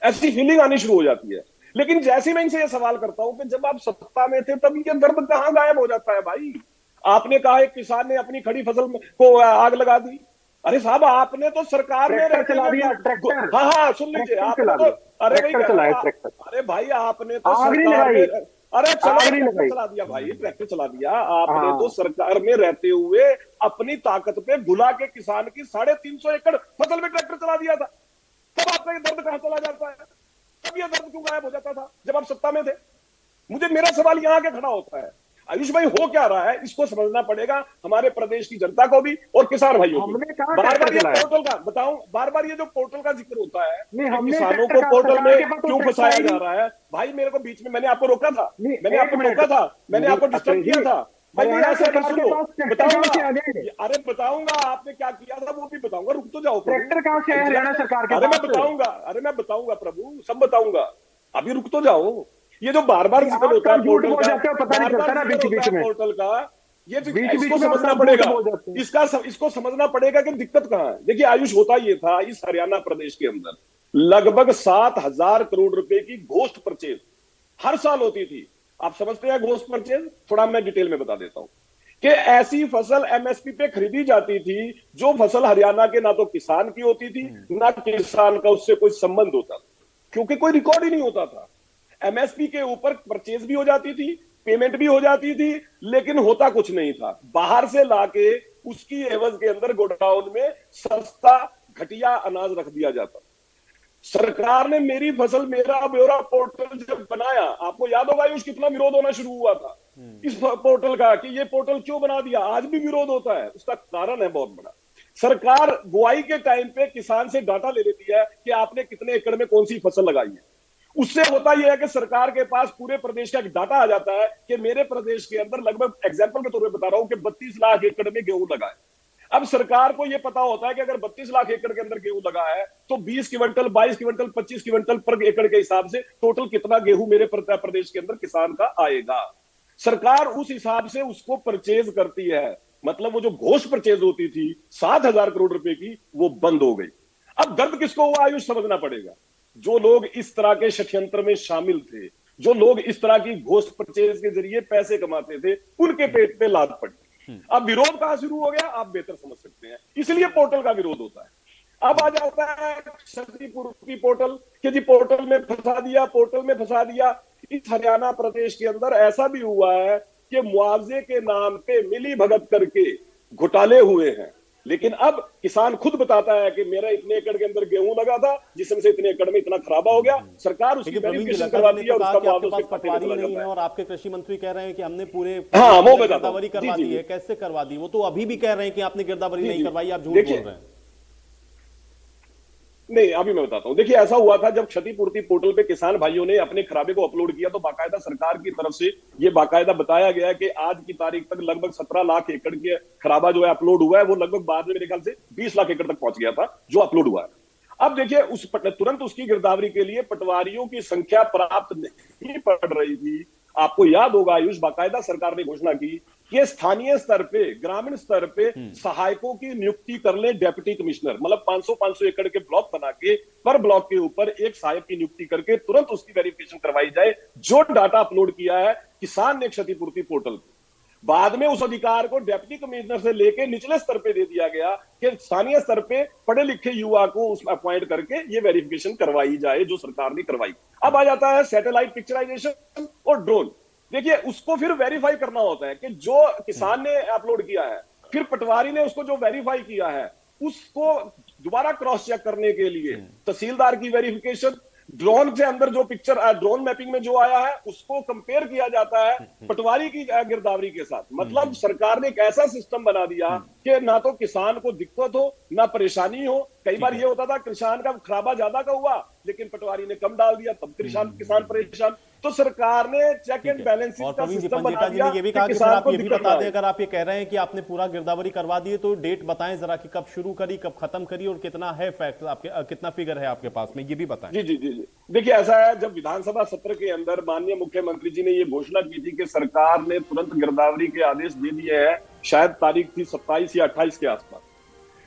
ऐसी फीलिंग आनी शुरू हो जाती है। लेकिन जैसे मैं इनसे ये सवाल करता हूं कि जब आप सत्ता में थे तब ये दर्द कहां गायब हो जाता है भाई? आपने कहा एक किसान ने अपनी खड़ी फसल को आग लगा दी। अरे साहब, आपने तो सरकार में चला दिया ट्रैक्टर। हाँ सुन लीजिए, आपने तो अरे भाई आपने तो सरकार में, अरे ट्रैक्टर चला दिया भाई, ट्रैक्टर चला दिया आपने तो सरकार में रहते हुए अपनी ताकत पे भुला के किसान की 350 एकड़ फसल में ट्रैक्टर चला दिया था। तब आपका ये दर्द कहां चला जाता है? तब ये दर्द क्यों गायब हो जाता था जब आप सत्ता में थे? मुझे मेरा सवाल यहां के खड़ा होता है, आयुष भाई हो क्या रहा है? इसको समझना पड़ेगा हमारे प्रदेश की जनता को भी और किसान भाइयों को। बार बार ये पोर्टल का बताऊं, बार बार ये जो पोर्टल का जिक्र होता है, किसानों को पोर्टल में क्यों फंसाया जा रहा है? भाई मेरे को बीच में मैंने आपको रोका था, मैंने आपको डिस्टर्ब किया था भाई। ऐसे सुनो, बताऊंगा, अरे बताऊंगा आपने क्या किया था वो भी बताऊंगा। रुक तो जाओ, ट्रैक्टर कहां से है हरियाणा सरकार के? अरे मैं बताऊंगा प्रभु, सब बताऊंगा, अभी रुक तो जाओ। ये जो बार बार जिक्र होता है पोर्टल का, पोर्टल का, ये इसको समझना पड़ेगा, इसको समझना पड़ेगा कि दिक्कत कहां है। देखिए आयुष, होता ये था इस हरियाणा प्रदेश के अंदर लगभग 7,000 करोड़ रुपए की घोस्ट परचेज हर साल होती थी। आप समझते हैं घोस्ट परचेज? थोड़ा मैं डिटेल में बता देता हूं कि ऐसी फसल एमएसपी पे खरीदी जाती थी जो फसल हरियाणा के ना तो किसान की होती थी, ना किसान का उससे कोई संबंध होता था, क्योंकि कोई रिकॉर्ड ही नहीं होता था। एमएसपी के ऊपर परचेज भी हो जाती थी, पेमेंट भी हो जाती थी, लेकिन होता कुछ नहीं था। बाहर से लाके उसकी एवज के अंदर गोडाउन में सस्ता घटिया अनाज रख दिया जाता। सरकार ने मेरी फसल मेरा ब्यौरा पोर्टल जब बनाया, आपको याद होगा उस कितना विरोध होना शुरू हुआ था इस पोर्टल का, कि ये पोर्टल क्यों बना दिया। आज भी विरोध होता है, उसका कारण है बहुत बड़ा। सरकार बुआई के टाइम पे किसान से डाटा ले लेती है कि आपने कितने एकड़ में कौन सी फसल लगाई है। उससे होता यह है कि सरकार के पास पूरे प्रदेश का डाटा आ जाता है कि मेरे प्रदेश के अंदर लगभग, एग्जांपल के तौर पे बता रहा हूं, कि 32 लाख एकड़ में गेहूं लगा है। अब सरकार को यह पता होता है कि अगर 32 लाख एकड़ के अंदर गेहूं लगा है तो 20 क्विंटल, 22 क्विंटल, 25 क्विंटल पर एकड़ के हिसाब से टोटल कितना गेहूं मेरे प्रदेश के अंदर किसान का आएगा। सरकार उस हिसाब से उसको परचेज करती है। मतलब वो जो घोष परचेज होती थी 7,000 करोड़ रुपए की, वो बंद हो गई। अब दर्द किसको हुआ आयुष, समझना पड़ेगा। जो लोग इस तरह के षड्यंत्र में शामिल थे, जो लोग इस तरह की घोष परचेज के जरिए पैसे कमाते थे, उनके पेट पे लात पड़ी। अब विरोध कहां शुरू हो गया, आप बेहतर समझ सकते हैं, इसलिए पोर्टल का विरोध होता है। अब आ जाता है क्षतिपूर्ति पोर्टल कि जी पोर्टल में फंसा दिया, पोर्टल में फंसा दिया। इस हरियाणा प्रदेश के अंदर ऐसा भी हुआ है कि मुआवजे के नाम पे मिली भगत करके घोटाले हुए हैं, लेकिन अब किसान खुद बताता है कि मेरा इतने एकड़ के अंदर गेहूं लगा था, जिसमें से इतने एकड़ में इतना खराबा हो गया, सरकार उसकी वेरिफिकेशन करवाती है और उसका मुआवजा उसके खाते में चला नहीं जाता है। है। और आपके कृषि मंत्री कह रहे हैं कि हमने पूरे हाँ, वो बताता हूं। गिरदावरी करवा जी, दी जी, है। कैसे करवा दी? वो तो अभी भी कह रहे हैं कि आपने गिरदावरी जी, नहीं जी। करवाई, आप झूठ देखिए, बोल रहे हैं। नहीं, अभी मैं बताता हूं। देखिए, ऐसा हुआ था जब क्षतिपूर्ति पोर्टल पे किसान भाइयों ने अपने खराबे को अपलोड किया, तो बाकायदा सरकार की तरफ से ये बाकायदा बताया गया कि आज की तारीख तक लगभग 17 लाख एकड़ के खराबा जो है अपलोड हुआ है। वो लगभग बाद में मेरे ख्याल से 20 लाख एकड़ तक पहुंच गया था जो अपलोड हुआ है। अब देखिए, तुरंत उसकी गिरदावरी के लिए पटवारियों की संख्या प्राप्त नहीं पड़ रही थी। आपको याद होगा आयुष, बाकायदा सरकार ने घोषणा की कि स्थानीय स्तर पे, ग्रामीण स्तर पे सहायकों की नियुक्ति कर ले डेप्यूटी कमिश्नर, मतलब 500 एकड़ के ब्लॉक बना के पर ब्लॉक के ऊपर एक सहायक की नियुक्ति करके तुरंत उसकी वेरिफिकेशन करवाई जाए जो डाटा अपलोड किया है किसान ने क्षतिपूर्ति पोर्टल पे। बाद में उस अधिकार को डेप्यूटी कमिश्नर से लेके निचले स्तर पे दे दिया गया कि स्थानीय स्तर पे पढ़े लिखे युवा को उसमें अपॉइंट करके ये वेरिफिकेशन करवाई जाए, जो सरकार ने करवाई। अब आ जाता है सैटेलाइट पिक्चराइजेशन और ड्रोन। देखिए, उसको फिर वेरीफाई करना होता है कि जो किसान ने अपलोड किया है, फिर पटवारी ने उसको जो वेरीफाई किया है, उसको दोबारा क्रॉस चेक करने के लिए तहसीलदार की वेरिफिकेशन, ड्रोन से अंदर जो पिक्चर, ड्रोन मैपिंग में जो आया है, उसको कंपेयर किया जाता है पटवारी की गिरदावरी के साथ। मतलब सरकार ने एक ऐसा सिस्टम बना दिया कि ना तो किसान को दिक्कत हो, ना परेशानी हो। कई बार ये होता था किसान का खराबा ज्यादा का हुआ, लेकिन पटवारी ने कम डाल दिया, तब किसान परेशान। तो सरकार ने चेक एंड बैलेंस और का प्रवीण जी, सिस्टम बना पंजेटा जी दिया ने ये भी कि कहा कि फिर किसान आप को ये भी दिक्कत बता ना दें, आए। अगर आप ये कह रहे हैं कि आपने पूरा गिरदावरी करवा दी है तो डेट बताएं जरा कि कब शुरू करी, कब खत्म करी, और कितना है फैक्ट आपके, कितना फिगर है आपके पास में, ये भी बताएं। जी जी जी जी। देखिए, ऐसा है, जब विधानसभा सत्र के अंदर माननीय मुख्यमंत्री जी ने ये घोषणा की थी कि सरकार ने तुरंत गिरदावरी के आदेश दे दिए हैं, शायद तारीख थी 27 या 28 के आसपास,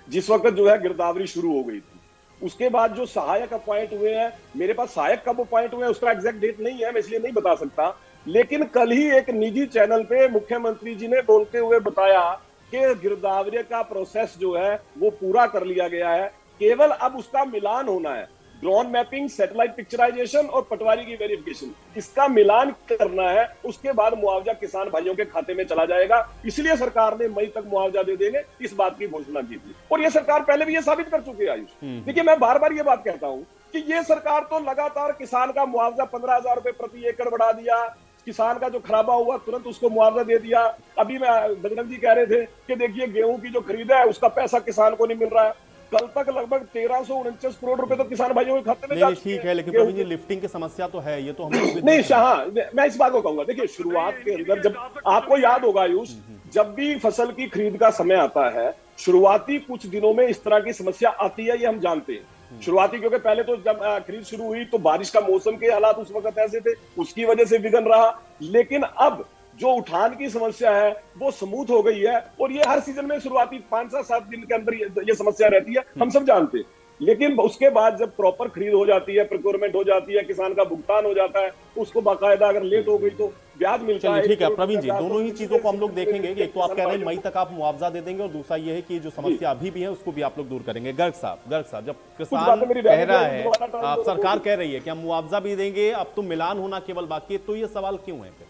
जिस वक्त जो है गिरदावरी शुरू हो गई थी। उसके बाद जो सहायक अपॉइंट हुए हैं, मेरे पास सहायक कब अपॉइंट हुए हैं उसका एग्जैक्ट डेट नहीं है, मैं इसलिए नहीं बता सकता। लेकिन कल ही एक निजी चैनल पे मुख्यमंत्री जी ने बोलते हुए बताया कि गिरदावरी का प्रोसेस जो है वो पूरा कर लिया गया है, केवल अब उसका मिलान होना है। ड्रोन मैपिंग, सैटेलाइट पिक्चराइजेशन और पटवारी की वेरिफिकेशन, इसका मिलान करना है। उसके बाद मुआवजा किसान भाइयों के खाते में चला जाएगा। इसलिए सरकार ने मई तक मुआवजा दे देंगे, इस बात की घोषणा की थी। और ये सरकार पहले भी ये साबित कर चुकी है आयुष। देखिए, मैं बार बार ये बात कहता हूं कि ये सरकार तो लगातार किसान का मुआवजा 15,000 रुपए प्रति एकड़ बढ़ा दिया, किसान का जो खराबा हुआ तुरंत उसको मुआवजा दे दिया। अभी मैं बजरंग जी कह रहे थे कि देखिए, गेहूं की जो खरीदा है उसका पैसा किसान को नहीं मिल रहा है। कल तक लगभग 1349 करोड़ रुपए तो किसान भाइयों के खाते में जा चुके हैं। ठीक है, लेकिन प्रवीण जी, लिफ्टिंग की समस्या तो है, ये तो हम लोग भी नहीं, हाँ, मैं इस बात को कहूंगा। देखिए, शुरुआत के अंदर जब आपको याद होगा आयुष, जब भी फसल की खरीद का समय आता है, शुरुआती कुछ दिनों में इस तरह की समस्या आती है, ये हम जानते हैं। शुरुआती, क्योंकि पहले तो जब खरीद शुरू हुई तो बारिश का मौसम के हालात उस वक्त ऐसे थे, उसकी वजह से विघ्न रहा। लेकिन अब जो उठान की समस्या है वो स्मूथ हो गई है, और ये हर सीजन में शुरुआती 5 से 7 दिन के अंदर ये समस्या रहती है, हम सब जानते हैं। लेकिन उसके बाद जब प्रॉपर खरीद हो जाती है, प्रोक्योरमेंट हो जाती है, किसान का भुगतान हो जाता है, उसको बाकायदा अगर लेट हो गई तो ब्याज मिलता है। ठीक है प्रवीण जी, दोनों ही चीजों को हम लोग देखेंगे। एक तो आप कह रहे हैं मई तक आप मुआवजा दे देंगे, और दूसरा ये है कि जो समस्या अभी भी है उसको भी आप लोग दूर करेंगे। गर्ग साहब, जब किसान कह रहा है, आप सरकार कह रही है कि हम मुआवजा भी देंगे, अब तो मिलान होना केवल बाकी है, तो ये सवाल क्यों है?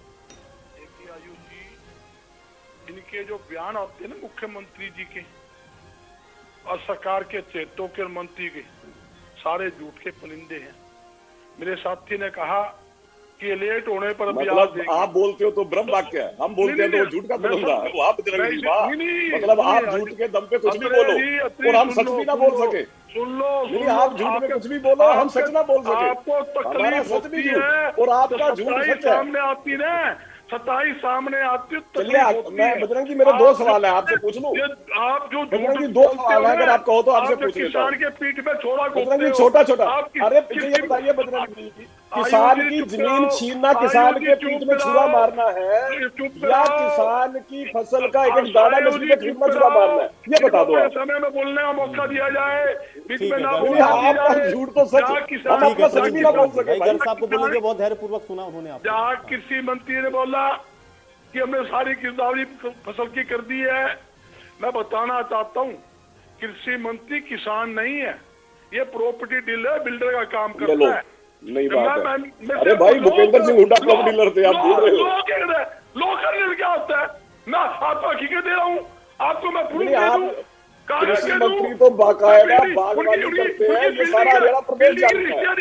इनके जो बयान आते हैं ना मुख्यमंत्री जी के और सरकार के चेतों के मंत्री के, सारे झूठ के परिंदे हैं। मेरे साथी ने कहा कि लेट होने पर मतलब आप बोलते हो तो ब्रह्म वाक्य है, हम बोलते हैं तो झूठ का परिंदा है। वो आप मतलब आप झूठ के दम पे कुछ भी बोलो और हम सच भी ना बोल सके। सुन लो, आप झूठ में कुछ भी बोलो, हम सच ना बोल सके। आपको तकलीफ सच भी होती है और आपका झूठ सच है। सामने आती ना, सच्चाई सामने आती है। चलिए, मैं बजरंग जी, मेरे 2 सवाल है, आपसे पूछ लूं। आप जो बजरंग जी 2 सवाल है, अगर आप कहो तो आपसे पूछ लेता हूं। किसान के पीठ पे छोड़ा बजरंग जी, छोटा, अरे ये बताइए बजरंग जी, किसान की जमीन छीनना, किसान के पेट में छुरा मारना है, या किसान की फसल का एक एक दाना मछली पे खरीदना छुरा मारना है? ये बता दो आप। समय में बोलने का मौका दिया जाए, बीच में ना ठीक है, बोलने दिया आपका जाए। झूठ तो सच, हम अपना सच भी ना बोल सके भाई भाई। गर्ग साहब को बोलेंगे, बहुत धैर्यपूर्वक सुना उन्होंने आप। जहाँ कृषि मंत्री ने बोला कि हमने सारी गिरदावरी फसल की कर दी है, मैं बताना चाहता हूँ कृषि मंत्री किसान नहीं है, ये प्रॉपर्टी डीलर बिल्डर का काम करता है। नहीं बात है। अरे भाई भूपेंद्र सिंह हुड्डा प्रॉपर्टी डीलर थे, आप बोल रहे हो। लोकल क्या होता है? मैं आपको हकीकत दे रहा हूँ, आपको मैं प्रूफ दे दूं, कृषि मंत्री तो बाकायदा बागवानी करते हैं, ये सारा हरियाणा प्रदेश जानता है।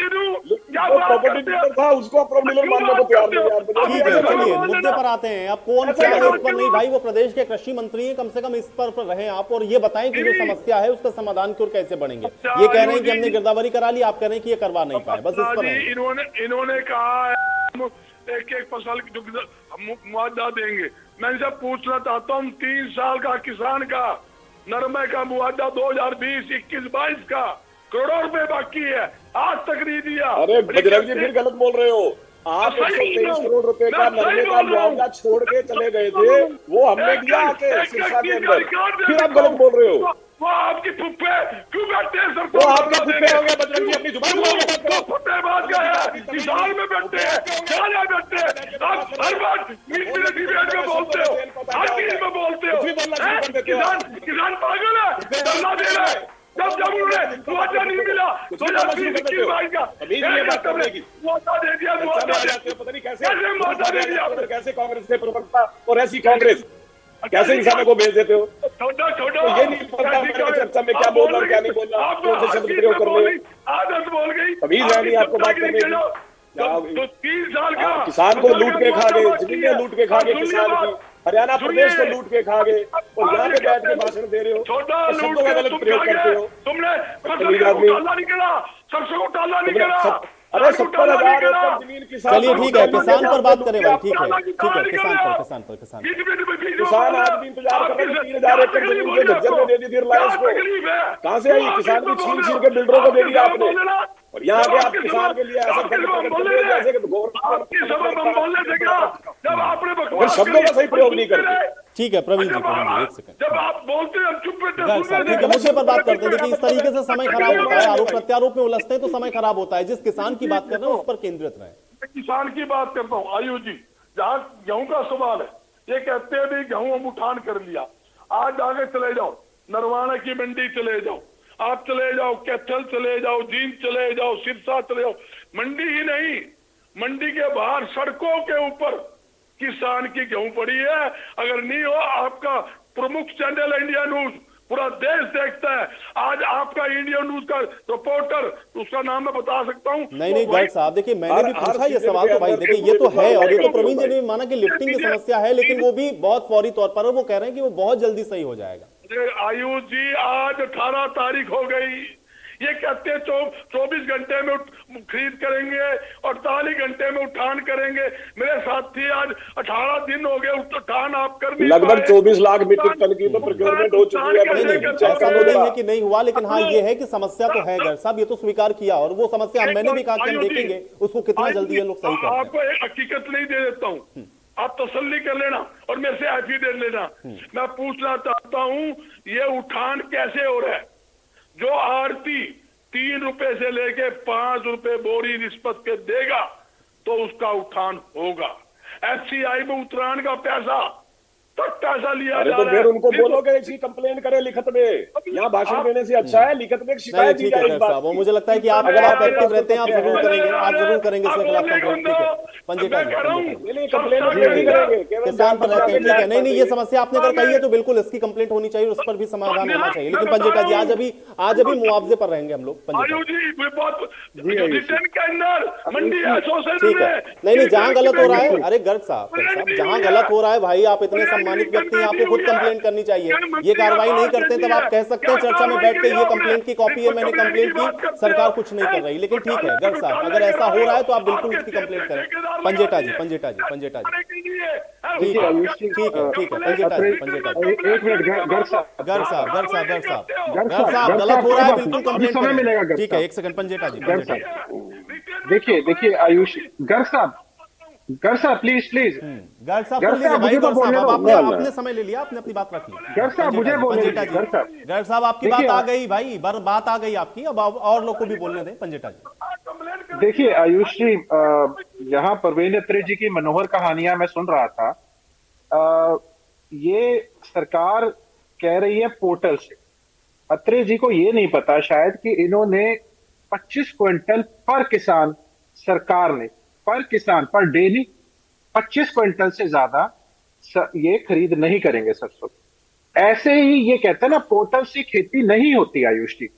जो प्रॉपर्टी डीलर था उसको प्रॉपर्टी डीलर मानने को तैयार नहीं है। ठीक है, चलिए मुद्दे पर आते हैं। अब कौन क्या है इस पर? नहीं भाई, वो प्रदेश के कृषि मंत्री हैं, कम से कम इस पर रहे आप और ये बताएं कि जो समस्या है उसका समाधान की ओर कैसे बढ़ेंगे। ये कह रहे हैं कि हमने गिरदावरी करा ली, आप कह रहे हैं कि ये करवा नहीं पाए, बस इस पर इन्होंने कहा एक एक फसल जो मुआवजा देंगे। मैं इनसे पूछना चाहता हूँ 3 साल का किसान का नरमे का मुआवजा 2020-21-22 का करोड़ों रुपए बाकी है, आज तक नहीं दिया। अरे बजरंग जी फिर गलत बोल रहे हो आप। 123 करोड़ रुपए का नरमे का मुआवजा छोड़ के चले गए थे, वो हमने दिया आके सिरसा के अंदर, फिर आप गलत बोल रहे हो। वो आपकी फुप्पे क्यों बैठते हैं सर? वो आपके फुप्पे हो गए बजरंग जी, अपनी जुबान में फुप्पे बात क्या है? किसान में बैठते हैं, क्या बैठते हैं? आप हर बात डिबेट में बोलते हो, हर चीज में बोलते हो। किसान पागल है, धरना दे रहा है। जब उन्हें मुआवजा नहीं मिला 2020-21-22 का मुआवजा दे दिया, पता नहीं कैसे मुआवजा दे दिया, कैसे कांग्रेस के प्रवक्ता और ऐसी कांग्रेस कैसे किसानों को भेज देते हो? तो ये नहीं पता मेरे चर्चा में क्या बोलना क्या नहीं बोलना, कौन से शब्द प्रयोग कर रहे हो। आदत बोल गई, तमीज है नहीं आपको बात करने की। तो 3 साल का किसान को लूट के खा गए, जमीनें लूट के खा गए किसान की, हरियाणा प्रदेश को लूट के खा गए, और यहाँ पे बैठ के भाषण दे रहे हो, शब्दों का गलत प्रयोग करते हो। तुमने टाला निकला, सरसों को टाला निकला। अरे 70,000 एकड़ जमीन किसान। चलिए ठीक है, किसान पर बात करें भाई। ठीक है किसान आदमी इंतजार कर रहे हैं 3,000 एकड़ जमीन के झज्जर में दे दी थी रिलायंस को, कहाँ से आई? किसान की छीन छीन के बिल्डरों को दे दिया आपने, और यहाँ आके आप किसान के लिए ऐसा जैसे शब्दों का सही प्रयोग नहीं करते। ठीक है प्रवीण जी, एक सेकंड। जब आप बोलते हैं चुप ठीक है, मुद्दे पर बात करते हैं। देखिए इस तरीके से समय खराब होता है, आरोप प्रत्यारोप में उलझते हैं तो समय खराब होता है। जिस किसान की बात कर रहे हैं उस पर केंद्रित रहे। किसान की बात करता हूँ आयुष जी, जहाँ गेहूं का सवाल है, ये कहते हैं भी गेहूं हम उठान कर लिया, आज आगे चले जाओ, नरवाना की मंडी चले जाओ, आप चले जाओ कैथल चले जाओ, जींद चले जाओ, सिरसा चले जाओ, मंडी ही नहीं, मंडी के बाहर सड़कों के ऊपर किसान की गेहूं पड़ी है। अगर नहीं हो, आपका प्रमुख चैनल इंडिया न्यूज पूरा देश देखता है। आज आपका इंडिया न्यूज का रिपोर्टर, उसका नाम मैं बता सकता हूँ। नहीं गर्ग साहब, देखिए मैंने भी पूछा ये सवाल, तो भाई देखिए ये तो है, और ये तो प्रवीण जी ने माना कि लिफ्टिंग की समस्या है, लेकिन वो भी बहुत फौरी तौर पर, वो कह रहे हैं कि वो बहुत जल्दी सही हो जाएगा। आयुष जी आज 18 तारीख हो गई, ये कहते हैं 24 घंटे में खरीद करेंगे, 48 घंटे में उठान करेंगे। मेरे साथी आज 18 दिन हो गए उठान आप कर नहीं, लगभग 24 लाख मीट्रिक टन की तो प्रोक्योरमेंट हो चुकी है। ऐसा तो नहीं है कि नहीं हुआ, लेकिन हाँ ये है कि समस्या तो है गर्ग साहब, ये तो स्वीकार किया, और वो समस्या मैंने भी कहा कि हम देखेंगे उसको कितना जल्दी ये लोग सही करते हैं। आपको एक हकीकत नहीं दे देता हूँ, आप तसल्ली कर लेना और मेरे से आफी दे लेना। मैं पूछना चाहता हूँ ये उठान कैसे हो रहा है? जो आरती 3 रुपए से लेके 5 रुपए बोरी निस्बत के देगा तो उसका उठान होगा। FCI में उतरान का पैसा पैसा लिया जा तो फिर उनको बोलोगे इसकी कंप्लेन करें लिखित में, यहाँ भाषण देने से अच्छा है लिखित में शिकायत दी जाए। वो मुझे लगता है कि आप अगर आप एक्टिव रहते हैं आप जरूर करेंगे, आप जरूर करेंगे इसके खिलाफ कंप्लेंट। ठीक है पंजेटा किसान पर रहते हैं, ठीक है। नहीं ये समस्या आपने अगर कही है तो बिल्कुल इसकी कंप्लेंट होनी चाहिए, उस पर भी समाधान होना चाहिए। लेकिन पंजेटा जी आज अभी मुआवजे पर रहेंगे हम लोग। ठीक है, नहीं जहाँ गलत हो रहा है, अरे गर्ग साहब जहाँ गलत हो रहा है भाई, आप इतने सम्मानित व्यक्ति हैं, आपको खुद कंप्लेंट करनी चाहिए। ये कार्रवाई नहीं करते तब आप कह सकते हैं चर्चा में बैठ के ये कंप्लेंट की कॉपी है, मैंने कंप्लेंट की, सरकार कुछ नहीं कर रही। लेकिन ठीक है गर्ग साहब, अगर ऐसा हो रहा है तो आप बिल्कुल इसकी कंप्लेंट करें। पंजेटा जी ठीक है पंजेटा जी, एक मिनट गर्ग साहब गलत हो रहा है, बिल्कुल कंप्लेंट करें। ठीक है, एक सेकंड पंजेटा जी। देखिए आयुष, गर्ग साहब प्लीज प्लीज, गर्ग साहब गर्ग बोल लीजिए साहब, भाई। मुझे तो गर्ग साहब बोलने अब दो। आपने समय ले लिया, आपने अपनी बात रख ली। गर्ग साहब, मुझे बोलने पंजेटा दीजिए, जी, गर्ग साहब। गर्ग साहब आपकी बात देखिए, आ गई भाई, बात आ गई आपकी, अब और लोग को भी बोलने दें। पंजेटा जी देखिए आयुष जी, यहाँ परवीन अत्रे जी की मनोहर कहानियां मैं सुन रहा था। ये सरकार कह रही है पोर्टल से, अत्रे जी को ये नहीं पता शायद कि इन्होंने 25 क्विंटल पर किसान, सरकार ने पर किसान पर डे नहीं, 25 क्विंटल से ज्यादा ये खरीद नहीं करेंगे सरसों। ऐसे ही ये कहते हैं ना, पोर्टल से खेती नहीं होती आयुष जी।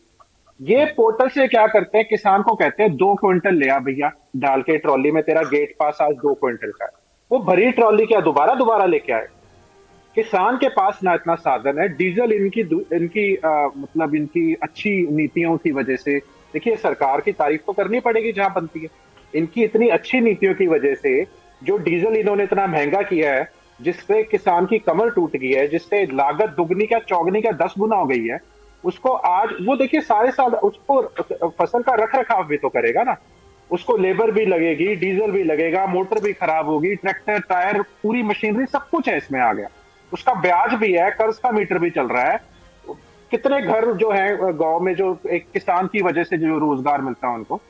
ये पोर्टल से क्या करते हैं, किसान को कहते हैं 2 क्विंटल ले आ भैया, डाल के ट्रॉली में, तेरा गेट पास आज 2 क्विंटल का है। वो भरी ट्रॉली क्या दोबारा लेके आए? किसान के पास ना इतना साधन है, डीजल मतलब इनकी अच्छी नीतियों की वजह से, देखिए सरकार की तारीफ तो करनी पड़ेगी जहां बनती है, इनकी इतनी अच्छी नीतियों की वजह से जो डीजल इन्होंने इतना महंगा किया है, जिससे किसान की कमर टूट गई है, जिससे लागत दुगनी का चौगनी का 10 गुना हो गई है, उसको आज वो देखिए सारे साल उसको फसल का रख रखाव भी तो करेगा ना, उसको लेबर भी लगेगी, डीजल भी लगेगा, मोटर भी खराब होगी, ट्रैक्टर, टायर, पूरी मशीनरी, सब कुछ है इसमें आ गया, उसका ब्याज भी है, कर्ज का मीटर भी चल रहा है। कितने घर जो है गांव में जो एक किसान की वजह से जो रोजगार मिलता है उनको,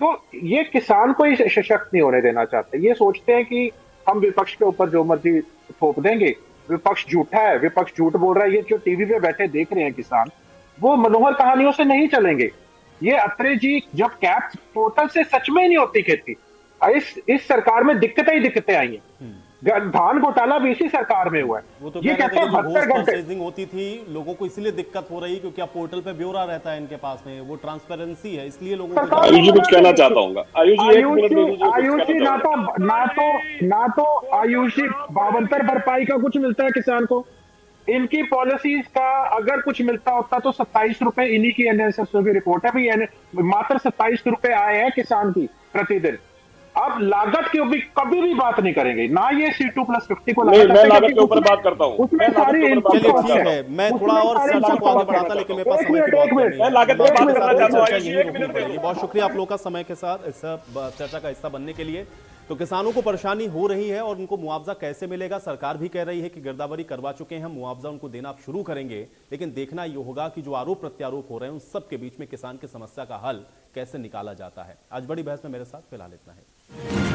तो ये किसान को ही सशक्त नहीं होने देना चाहते। ये सोचते हैं कि हम विपक्ष के ऊपर जो मर्जी थोप देंगे, विपक्ष झूठा है, विपक्ष झूठ बोल रहा है। ये जो टीवी पे बैठे देख रहे हैं किसान, वो मनोहर कहानियों से नहीं चलेंगे। ये अत्रे जी जब कैप पोर्टल से सच में ही नहीं होती खेती, इस सरकार में दिक्कतें ही दिक्कतें आई हैं। धान घोटाला भी इसी सरकार में हुआ है। वो तो ये कहते हैं 72 घंटे परचेजिंग होती थी, लोगों को इसलिए दिक्कत हो रही क्योंकि अब पोर्टल पे ब्यौरा रहता है इनके पास में, वो ट्रांसपेरेंसी है, इसलिए लोगों को। आयुष जी कुछ कहना चाहता हूँ। आयुष जी एक मिनट दे दीजिए। आयुष जी ना तो आयुष जी 52 भरपाई का कुछ मिलता है किसान को। इनकी पॉलिसीज का अगर कुछ मिलता होता तो 27 रुपए, इन्हीं की एनएसएसओ की रिपोर्ट है भी, मात्र 27 रुपए आए हैं किसान की प्रतिदिन। अब लागत की भी कभी भी बात नहीं करेंगे ना, ये C2+50 को मैं लागत के ऊपर बात करता हूँ। उसमें सारी चलिए ठीक है, मैं थोड़ा और चर्चा को आगे बढ़ाता, लेकिन मेरे पास समय की बहुत कमी है। मैं लागत पे बात करना चाहता हूँ। चर्चा यहीं रोकनी पड़ेगी। बहुत शुक्रिया आप लोग का समय के साथ इस चर्चा का हिस्सा बनने के लिए। तो किसानों को परेशानी हो रही है और उनको मुआवजा कैसे मिलेगा, सरकार भी कह रही है कि गिरदावरी करवा चुके हैं, मुआवजा उनको देना आप शुरू करेंगे, लेकिन देखना ये होगा कि जो आरोप प्रत्यारोप हो रहे हैं उन सब के बीच में किसान की समस्या का हल कैसे निकाला जाता है। आज बड़ी बहस में मेरे साथ फिलहाल इतना है।